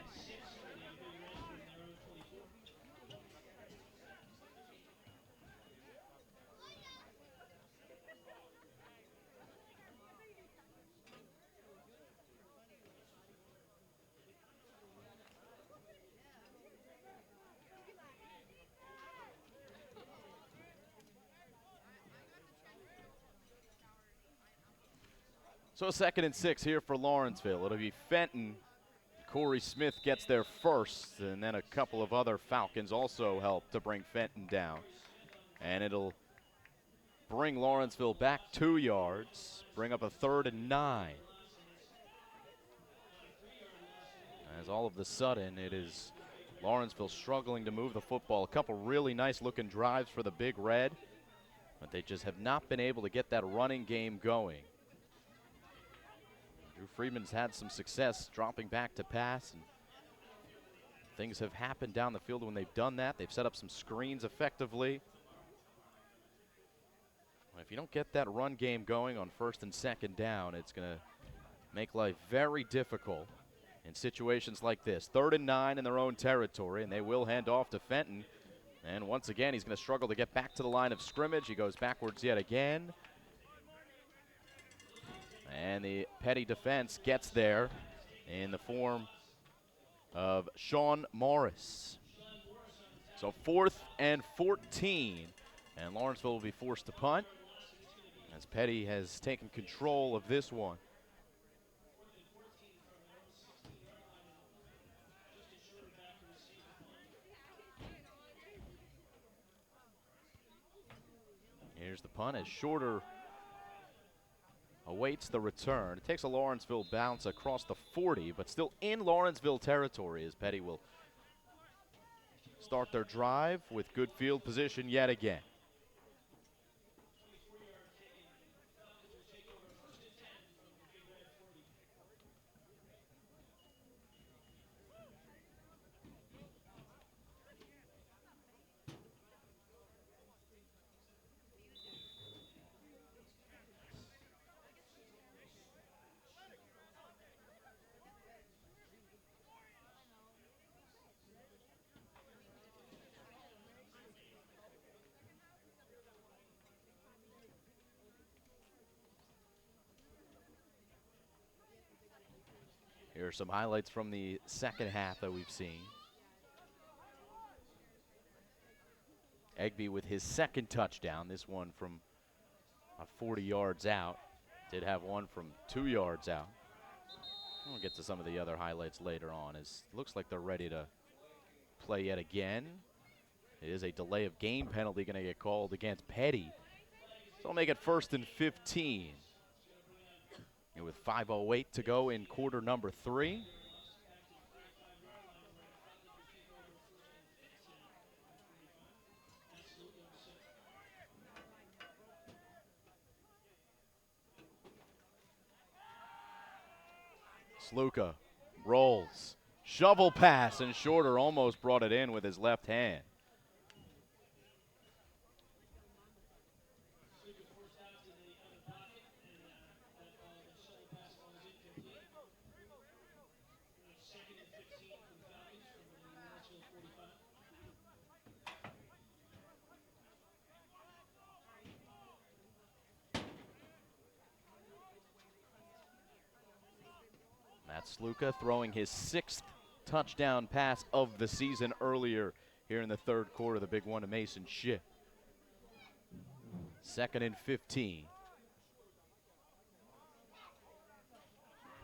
So a 2nd and 6 here for Lawrenceville. It'll be Fenton. Corey Smith gets there first, and then a couple of other Falcons also help to bring Fenton down. And it'll bring Lawrenceville back 2 yards, bring up a 3rd and 9. As all of a sudden, it is Lawrenceville struggling to move the football. A couple really nice looking drives for the Big Red, but they just have not been able to get that running game going. Drew Friedman's had some success dropping back to pass, and things have happened down the field when they've done that. They've set up some screens effectively. If you don't get that run game going on 1st and 2nd down, it's going to make life very difficult in situations like this. 3rd and 9 in their own territory, and they will hand off to Fenton. And once again, he's going to struggle to get back to the line of scrimmage. He goes backwards yet again. And the Peddie defense gets there in the form of Sean Morris. So 4th and 14, and Lawrenceville will be forced to punt as Peddie has taken control of this one. Here's the punt as Shorter awaits the return. It takes a Lawrenceville bounce across the 40, but still in Lawrenceville territory as Peddie will start their drive with good field position yet again. Here are some highlights from the second half that we've seen. Egby with his second touchdown, this one from 40 yards out. Did have one from 2 yards out. We'll get to some of the other highlights later on. It looks like they're ready to play yet again. It is a delay of game penalty going to get called against Peddie. So I'll make it 1st and 15. And with 5:08 to go in quarter number 3. Sluka rolls, shovel pass, and Shorter almost brought it in with his left hand. Sluka throwing his 6th touchdown pass of the season earlier here in the 3rd quarter, the big one to Mason Ship. 2nd and 15.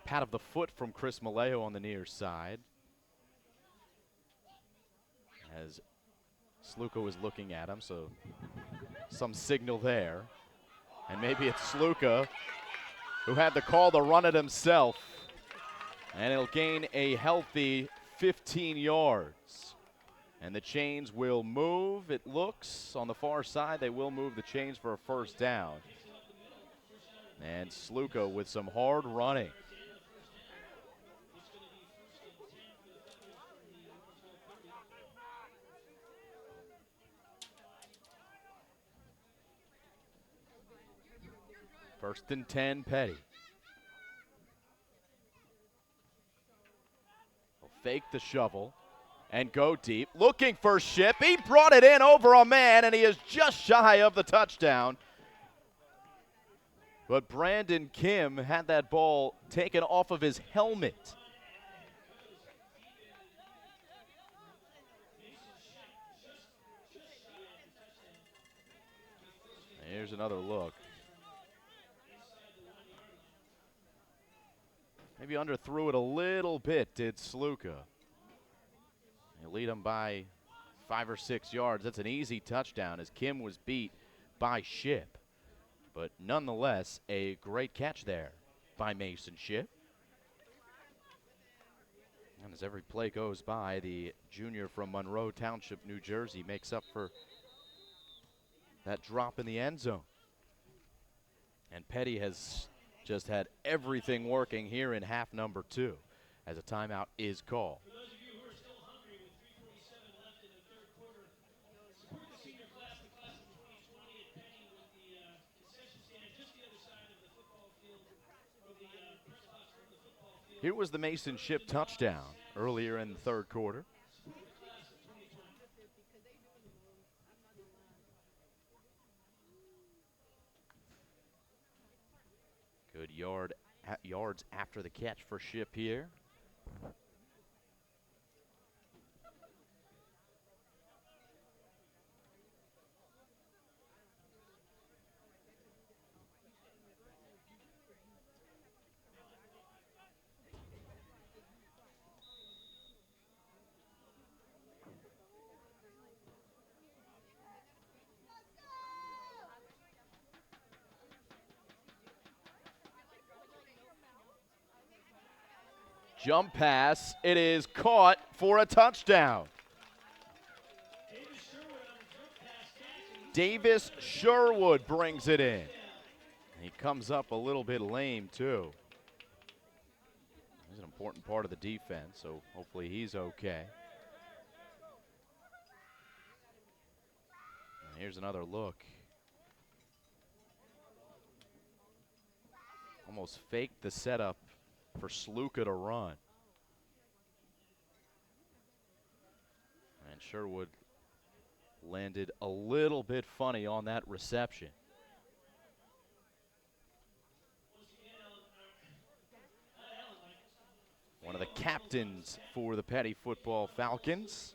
Pat of the foot from Chris Malayo on the near side. As Sluka was looking at him, so some signal there. And maybe it's Sluka who had the call to run it himself. And it'll gain a healthy 15 yards. And the chains will move, it looks. On the far side, they will move the chains for a 1st down. And Sluka with some hard running. First and 10, Peddie. Fake the shovel and go deep. Looking for Ship. He brought it in over a man, and he is just shy of the touchdown. But Brandon Kim had that ball taken off of his helmet. Here's another look. Maybe underthrew it a little bit, did Sluka. They lead him by 5 or 6 yards. That's an easy touchdown as Kim was beat by Ship. But nonetheless, a great catch there by Mason Ship. And as every play goes by, the junior from Monroe Township, New Jersey, makes up for that drop in the end zone. And Peddie has just had everything working here in half number 2 as a timeout is called. For those of you who are still hungry with 3:47 left in the 3rd quarter, support the senior class, the class of 2020 at Peddie with the concession stand just the other side of the football field, or the press box from the football field. Here was the Mason Ship touchdown earlier in the 3rd quarter. Good yards after the catch for Ship here. Jump pass, it is caught for a touchdown. Davis Sherwood brings it in. He comes up a little bit lame too. He's an important part of the defense, so hopefully he's okay. And here's another look. Almost faked the setup for Sluka to run. And Sherwood landed a little bit funny on that reception. one of the captains for the Peddie football Falcons.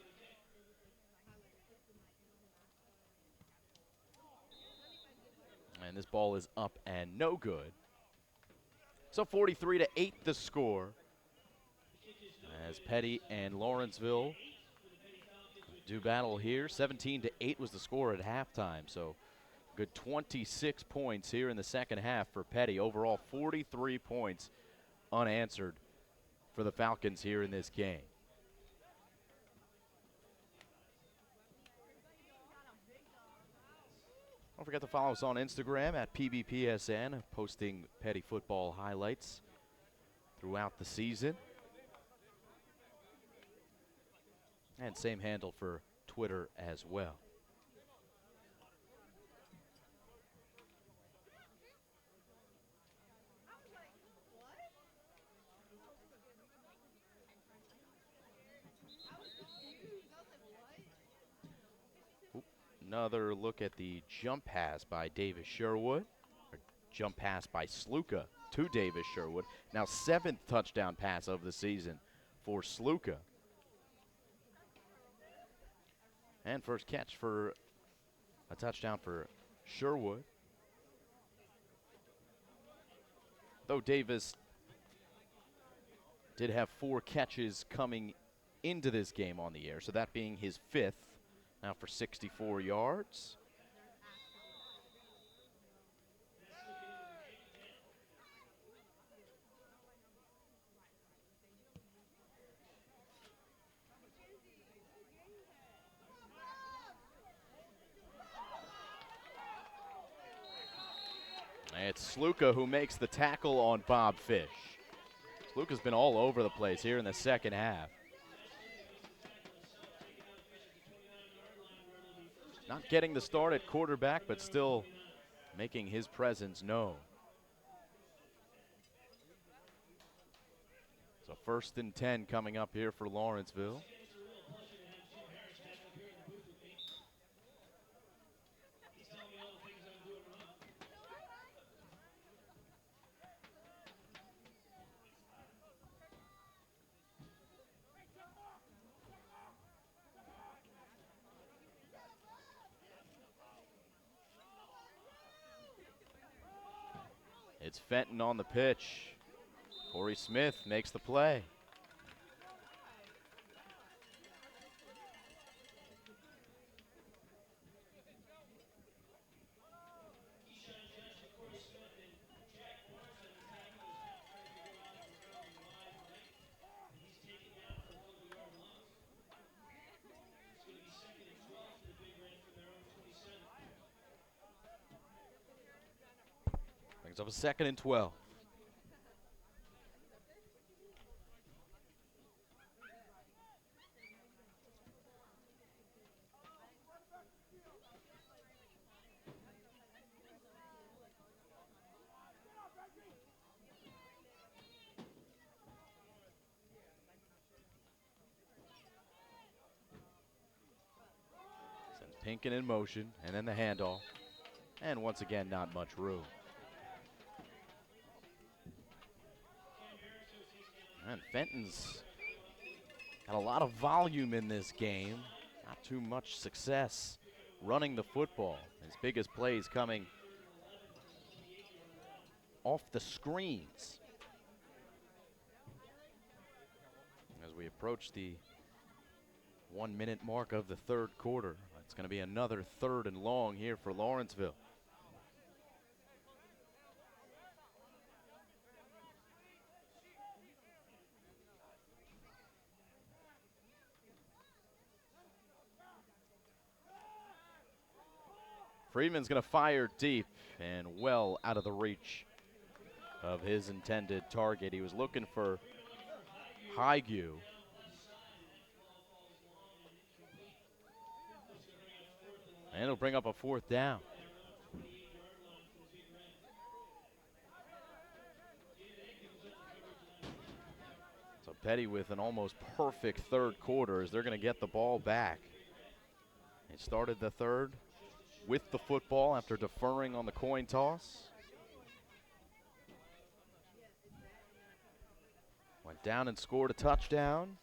And this ball is up and no good. So 43-8 the score, as Peddie and Lawrenceville do battle here. 17-8 was the score at halftime, so good 26 points here in the second half for Peddie. Overall, 43 points unanswered for the Falcons here in this game. Don't forget to follow us on Instagram at PBPSN, posting Peddie football highlights throughout the season. And same handle for Twitter as well. Another look at the jump pass by Davis Sherwood. Or jump pass by Sluka to Davis Sherwood. Now 7th touchdown pass of the season for Sluka. And first catch for a touchdown for Sherwood. Though Davis did have 4 catches coming into this game on the air, so that being his 5th. Now for 64 yards. It's Sluka who makes the tackle on Bob Fish. Sluka's been all over the place here in the second half. Not getting the start at quarterback, but still making his presence known. So 1st and 10 coming up here for Lawrenceville. It's Fenton on the pitch. Corey Smith makes the play. Brings up a 2nd and 12. Sends Pinkin in motion, and then the handoff. And once again, not much room. And Fenton's got a lot of volume in this game. Not too much success running the football. His biggest plays coming off the screens. As we approach the 1-minute mark of the 3rd quarter, it's going to be another 3rd and long here for Lawrenceville. Friedman's going to fire deep and well out of the reach of his intended target. He was looking for Highview. And it'll bring up a 4th down. So Peddie with an almost perfect 3rd quarter as they're going to get the ball back. They started the 3rd with the football after deferring on the coin toss. When Down and scored a touchdown.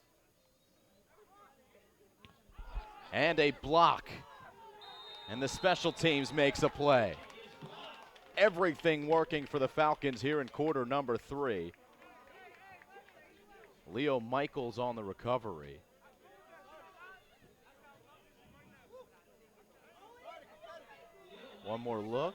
And a block. And the special teams makes a play. Everything working for the Falcons here in quarter number 3. Leo Michaels on the recovery. One more look.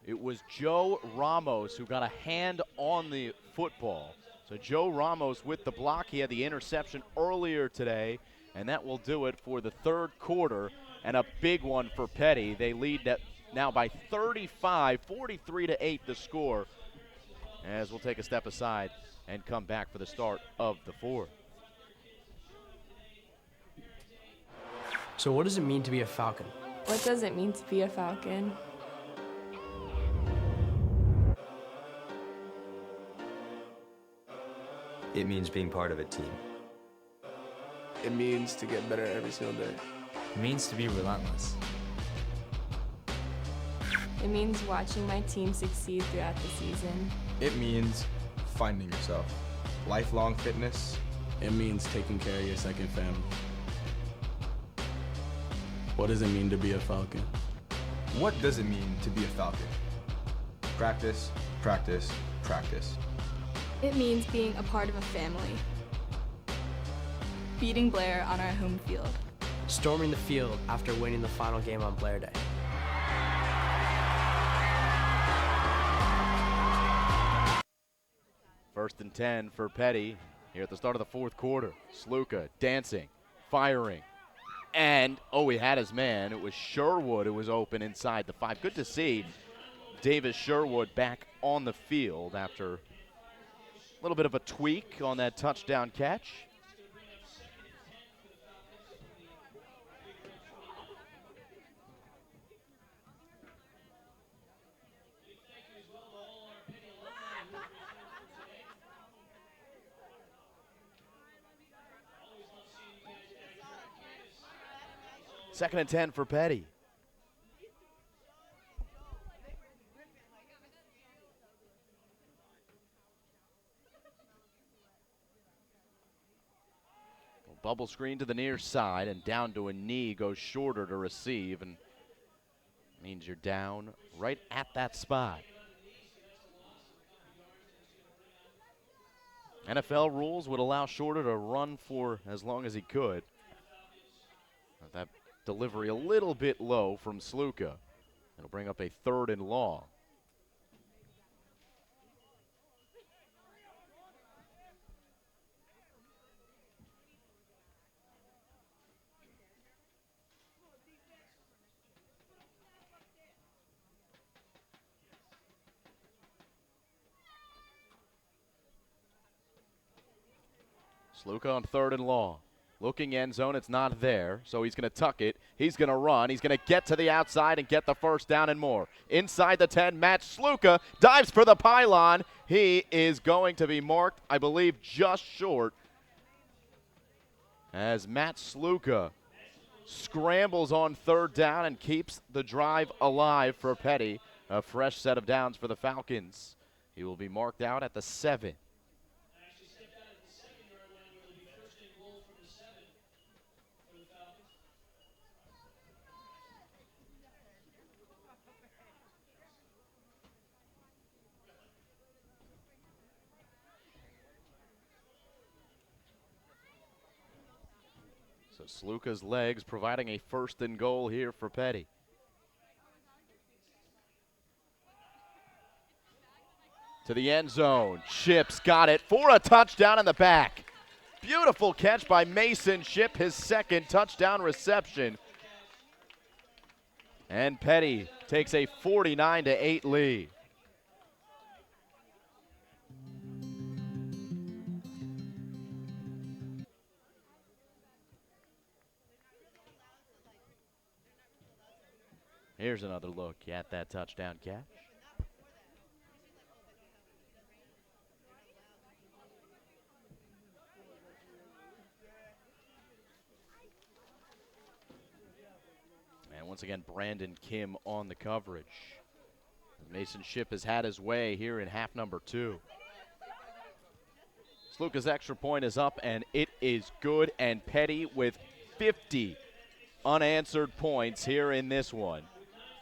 It was Joe Ramos who got a hand on the football. So Joe Ramos with the block. He had the interception earlier today, and that will do it for the third quarter, and a big one for Peddie. They lead that now by 35, 43-8 the score, as we'll take a step aside and come back for the start of the fourth. So what does it mean to be a Falcon? What does it mean to be a Falcon? It means being part of a team. It means to get better every single day. It means to be relentless. It means watching my team succeed throughout the season. It means finding yourself. Lifelong fitness. It means taking care of your second family. What does it mean to be a Falcon? What does it mean to be a Falcon? Practice, practice, practice. It means being a part of a family. Beating Blair on our home field. Storming the field after winning the final game on Blair Day. First and 10 for Peddie here at the start of the fourth quarter. Sluka dancing, firing, and, oh, he had his man. It was Sherwood who was open inside the 5. Good to see Davis Sherwood back on the field after a little bit of a tweak on that touchdown catch. Second and 10 for Peddie. Bubble screen to the near side, and down to a knee, goes shorter to receive, and means you're down right at that spot. NFL rules would allow Shorter to run for as long as he could. That delivery a little bit low from Sluka. It'll bring up a 3rd and long. Sluka on 3rd and long. Looking end zone, it's not there, so he's going to tuck it. He's going to run. He's going to get to the outside and get the first down and more. Inside the 10, Matt Sluka dives for the pylon. He is going to be marked, I believe, just short, as Matt Sluka scrambles on 3rd down and keeps the drive alive for Peddie. A fresh set of downs for the Falcons. He will be marked out at the 7. So Sluka's legs providing a 1st and goal here for Peddie. To the end zone. Ships got it for a touchdown in the back. Beautiful catch by Mason Ship, his 2nd touchdown reception. And Peddie takes a 49-8 lead. Here's another look at that touchdown catch. Once again, Brandon Kim on the coverage. Mason Ship has had his way here in half number 2. Sluka's extra point is up, and it is good, and Peddie with 50 unanswered points here in this one.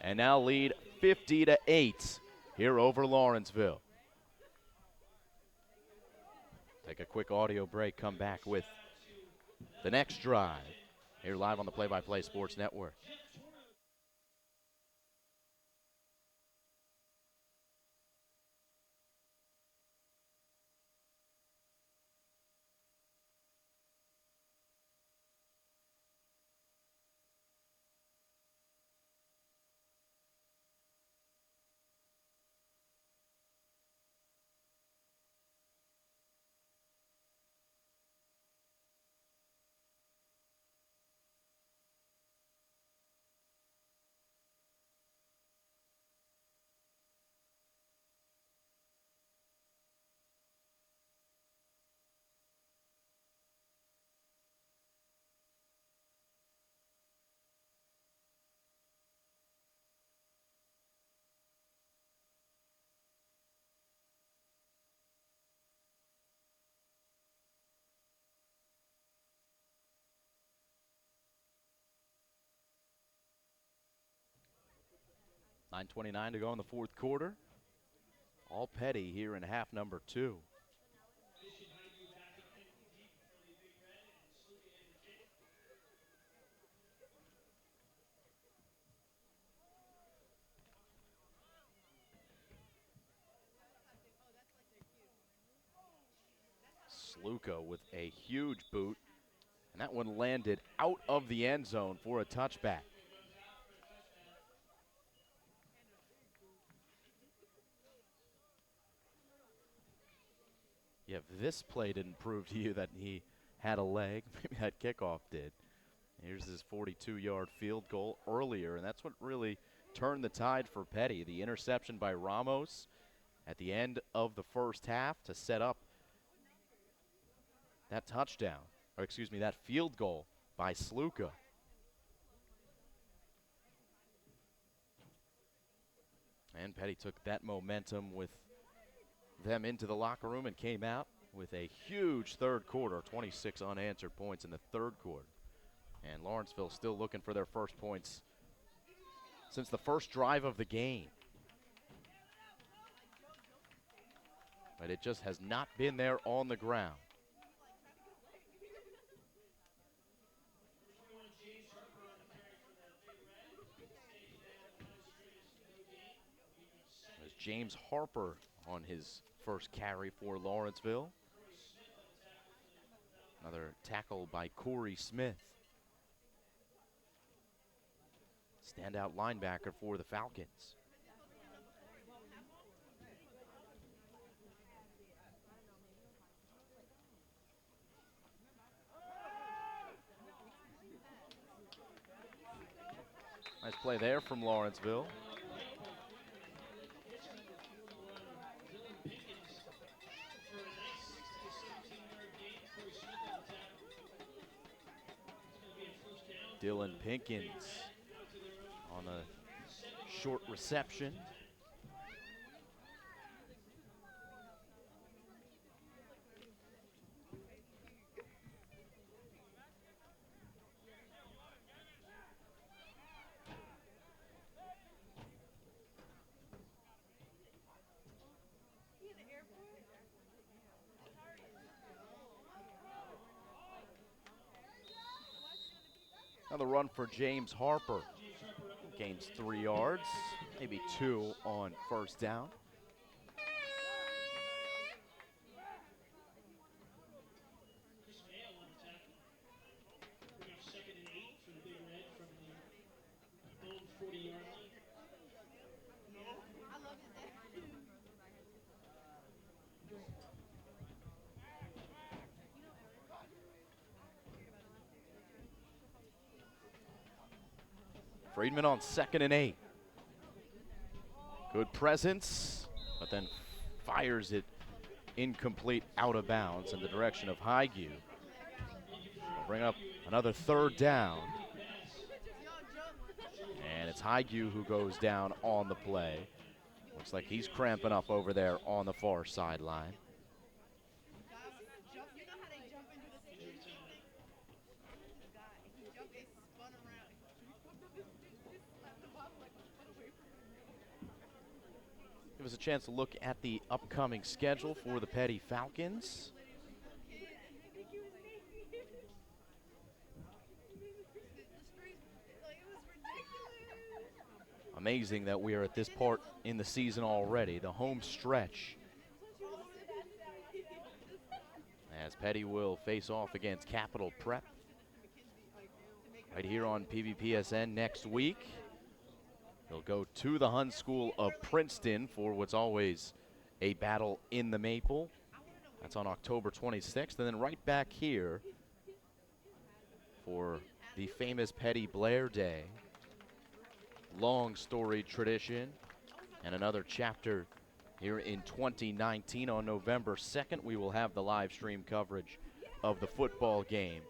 And now lead 50-8 here over Lawrenceville. Take a quick audio break, come back with the next drive here live on the Play-by-Play Sports Network. .9:29 to go in the fourth quarter. All Peddie here in half number 2. Sluka with a huge boot, and that one landed out of the end zone for a touchback. Yeah, if this play didn't prove to you that he had a leg, maybe that kickoff did. Here's his 42-yard field goal earlier, and that's what really turned the tide for Peddie. The interception by Ramos at the end of the first half to set up that touchdown, or excuse me, that field goal by Sluka. And Peddie took that momentum with them into the locker room and came out with a huge third quarter, 26 unanswered points in the third quarter. And Lawrenceville still looking for their first points since the first drive of the game. But it just has not been there on the ground. As James Harper on his first carry for Lawrenceville. Another tackle by Corey Smith. Standout linebacker for the Falcons. Nice play there from Lawrenceville. Dylan Pinkins on a short reception. Another run for James Harper. Gains 3 yards, maybe 2 on first down. Friedman on 2nd and 8. Good presence, but then fires it incomplete out of bounds in the direction of Highview. We'll bring up another 3rd down. it's Haigyu who goes down on the play. Looks like he's cramping up over there on the far sideline. Give us a chance to look at the upcoming schedule for the Peddie Falcons. Amazing that we are at this part in the season already, the home stretch. As Peddie will face off against Capital Prep right here on PVPSN next week. They'll go to the Hun School of Princeton for what's always a battle in the Maple. That's on October 26th. And then right back here for the famous Peddie Blair Day. Long storied tradition and another chapter here in 2019. On November 2nd, we will have the live stream coverage of the football game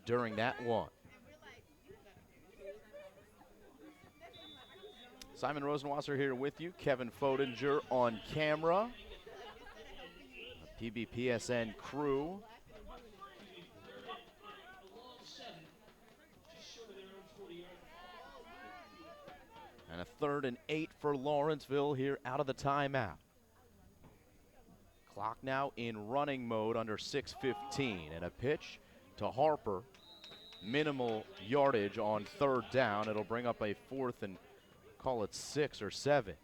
during that one. Simon Rosenwasser here with you. Kevin Fodinger on camera. The PBPSN crew. And a 3rd and 8 for Lawrenceville here out of the timeout. Clock now in running mode under 6:15. And a pitch to Harper. Minimal yardage on 3rd down. It'll bring up a 4th and call it 6 or 7.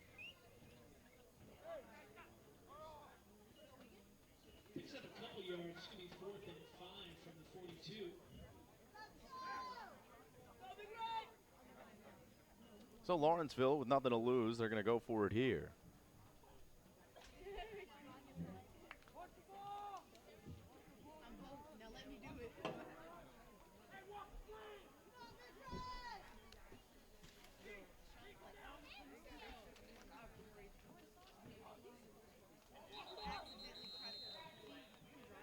Picks up a couple yards. It's going to be 4th and 5 from the 42. So Lawrenceville, with nothing to lose, they're going to go for it here.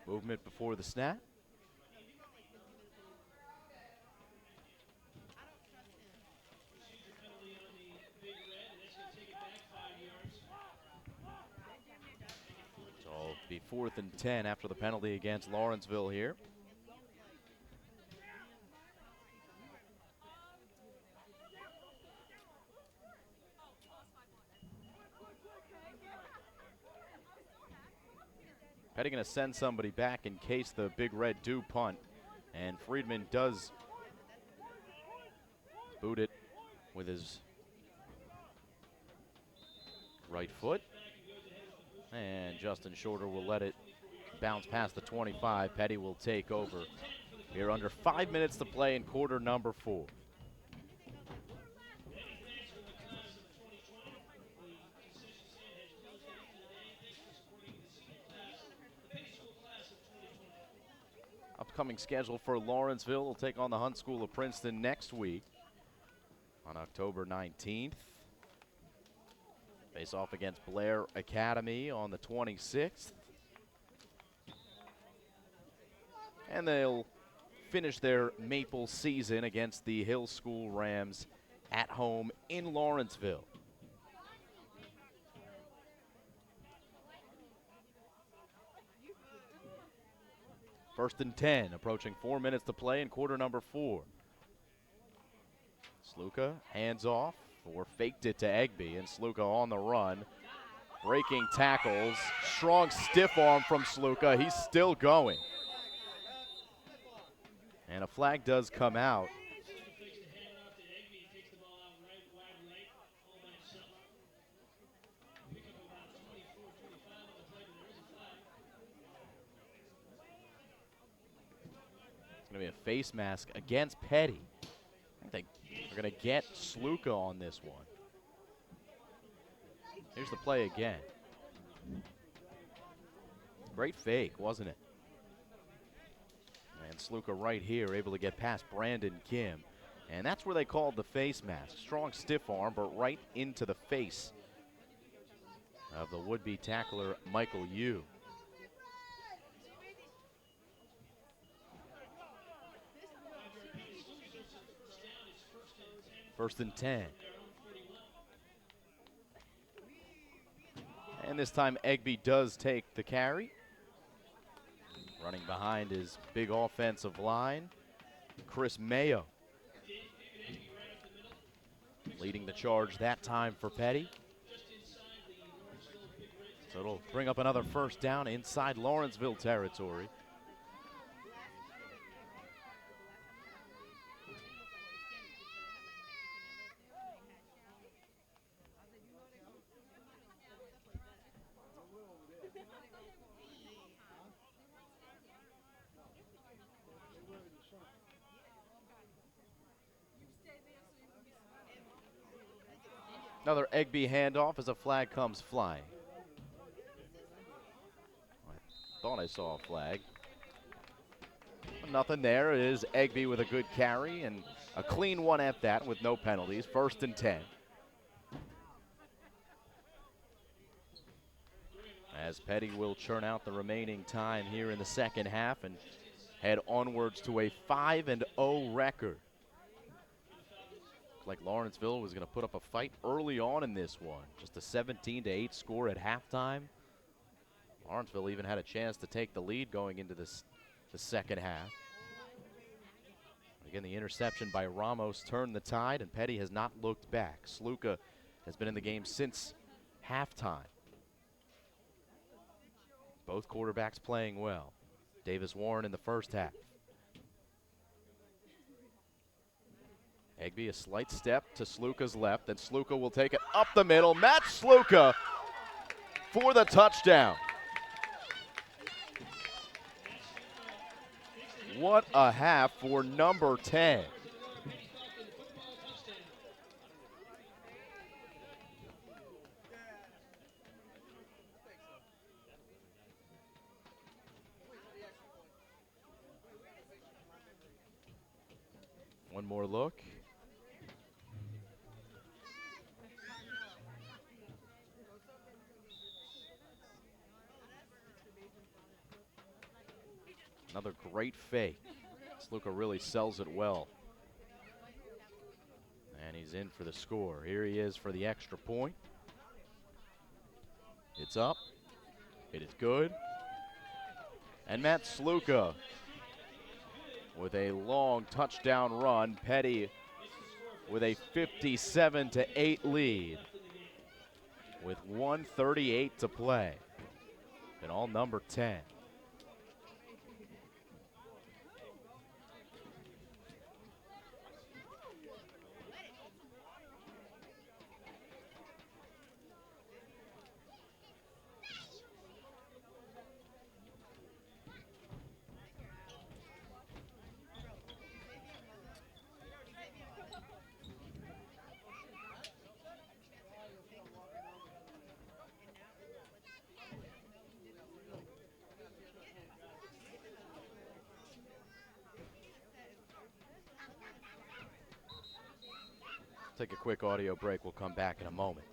Movement before the snap. So it'll be 4th and 10 after the penalty against Lawrenceville here. Peddie going to send somebody back in case the Big Red do punt. And Friedman does boot it with his right foot. And Justin Shorter will let it bounce past the 25. Peddie will take over here under 5 minutes to play in quarter number 4. Upcoming schedule for Lawrenceville will take on the Hunt School of Princeton next week on October 19th. Face off against Blair Academy on the 26th. And they'll finish their Maple season against the Hill School Rams at home in Lawrenceville. First and 10, approaching 4 minutes to play in quarter number 4. Sluka hands off, or faked it to Egby, and Sluka on the run. Breaking tackles, strong stiff arm from Sluka. He's still going. And a flag does come out. Going to be a face mask against Peddie. I think they're going to get Sluka on this one. Here's the play again. Great fake, wasn't it? And Sluka right here able to get past Brandon Kim. And that's where they called the face mask. Strong stiff arm, but right into the face of the would-be tackler, Michael Yu. First and 10. And this time Egby does take the carry. Running behind his big offensive line, Chris Mayo. Leading the charge that time for Peddie. So it'll bring up another first down inside Lawrenceville territory. Another Egby handoff as a flag comes flying. I thought I saw a flag. Nothing there. It is Egby with a good carry and a clean one at that with no penalties. First and 10. As Peddie will churn out the remaining time here in the second half and head onwards to a 5-0 record. Like Lawrenceville was going to put up a fight early on in this one. Just a 17-8 score at halftime. Lawrenceville even had a chance to take the lead going into the second half. Again, the interception by Ramos turned the tide, and Peddie has not looked back. Sluka has been in the game since halftime. Both quarterbacks playing well. Davis Warren in the first half. Egby a slight step to Sluka's left, and Sluka will take it up the middle. Matt Sluka for the touchdown. What a half for number 10. One more look. Another great fake. Sluka really sells it well. And he's in for the score. Here he is for the extra point. It's up. It is good. And Matt Sluka with a long touchdown run. Peddie with a 57-8 lead with 1:38 to play. And all number 10. Take a quick audio break. We'll come back in a moment.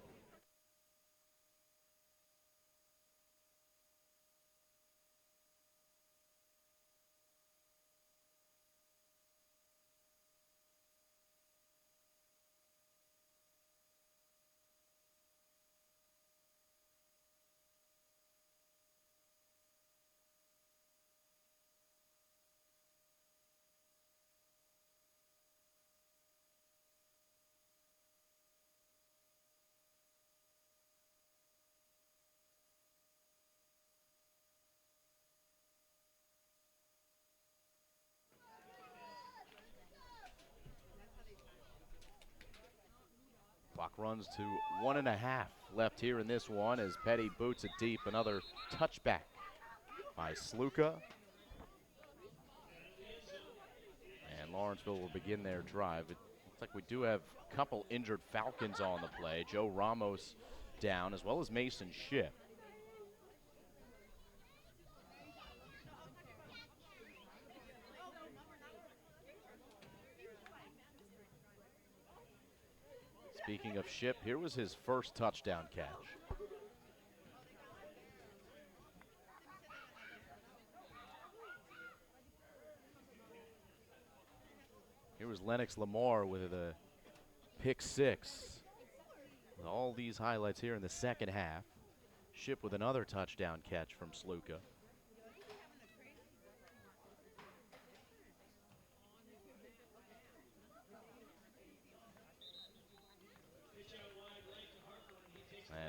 Clock runs to 1.5 left here in this one as Peddie boots it deep. Another touchback by Sluka. And Lawrenceville will begin their drive. It looks like we do have a couple injured Falcons on the play. Joe Ramos down, as well as Mason Shipp. Speaking of Shipp, here was his first touchdown catch. Here was Lennox Lamar with a pick six. With all these highlights here in the second half. Ship with another touchdown catch from Sluka.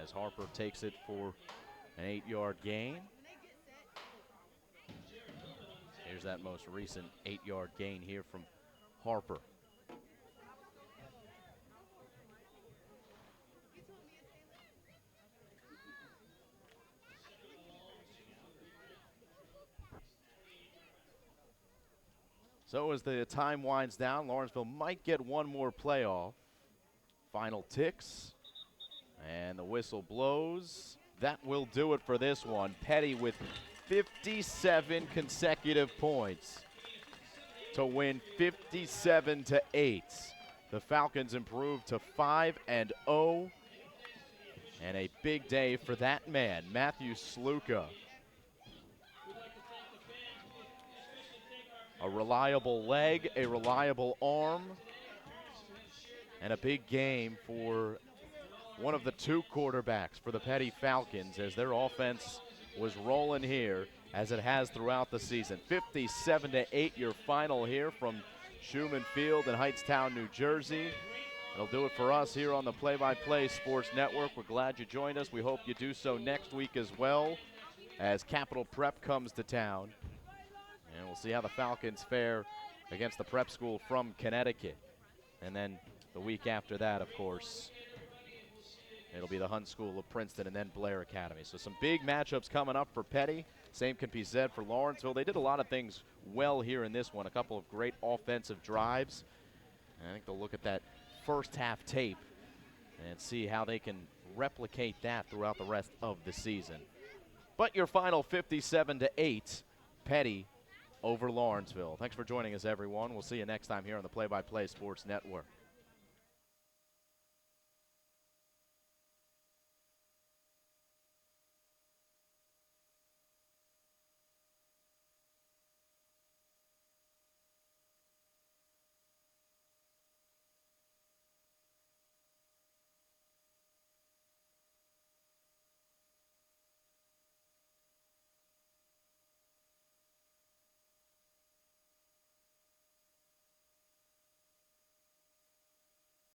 As Harper takes it for an 8-yard gain. Here's that most recent 8-yard gain here from Harper. So as the time winds down, Lawrenceville might get one more playoff. Final ticks, and the whistle blows. That will do it for this one. Peddie with 57 consecutive points to win 57-8. The Falcons improved to 5-0, and a big day for that man, Matthew Sluka. A reliable leg, a reliable arm, and a big game for one of the two quarterbacks for the Peddie Falcons as their offense was rolling here as it has throughout the season. 57-8 your final here from Schumann Field in Hightstown, New Jersey. That'll do it for us here on the Play-by-Play Sports Network. We're glad you joined us. We hope you do so next week as well as Capital Prep comes to town. And we'll see how the Falcons fare against the prep school from Connecticut. And then the week after that, of course, it'll be the Hunt School of Princeton and then Blair Academy. So some big matchups coming up for Peddie. Same can be said for Lawrenceville. They did a lot of things well here in this one. A couple of great offensive drives. And I think they'll look at that first half tape and see how they can replicate that throughout the rest of the season. But your final 57-8, Peddie over Lawrenceville. Thanks for joining us, everyone. We'll see you next time here on the Play-by-Play Sports Network.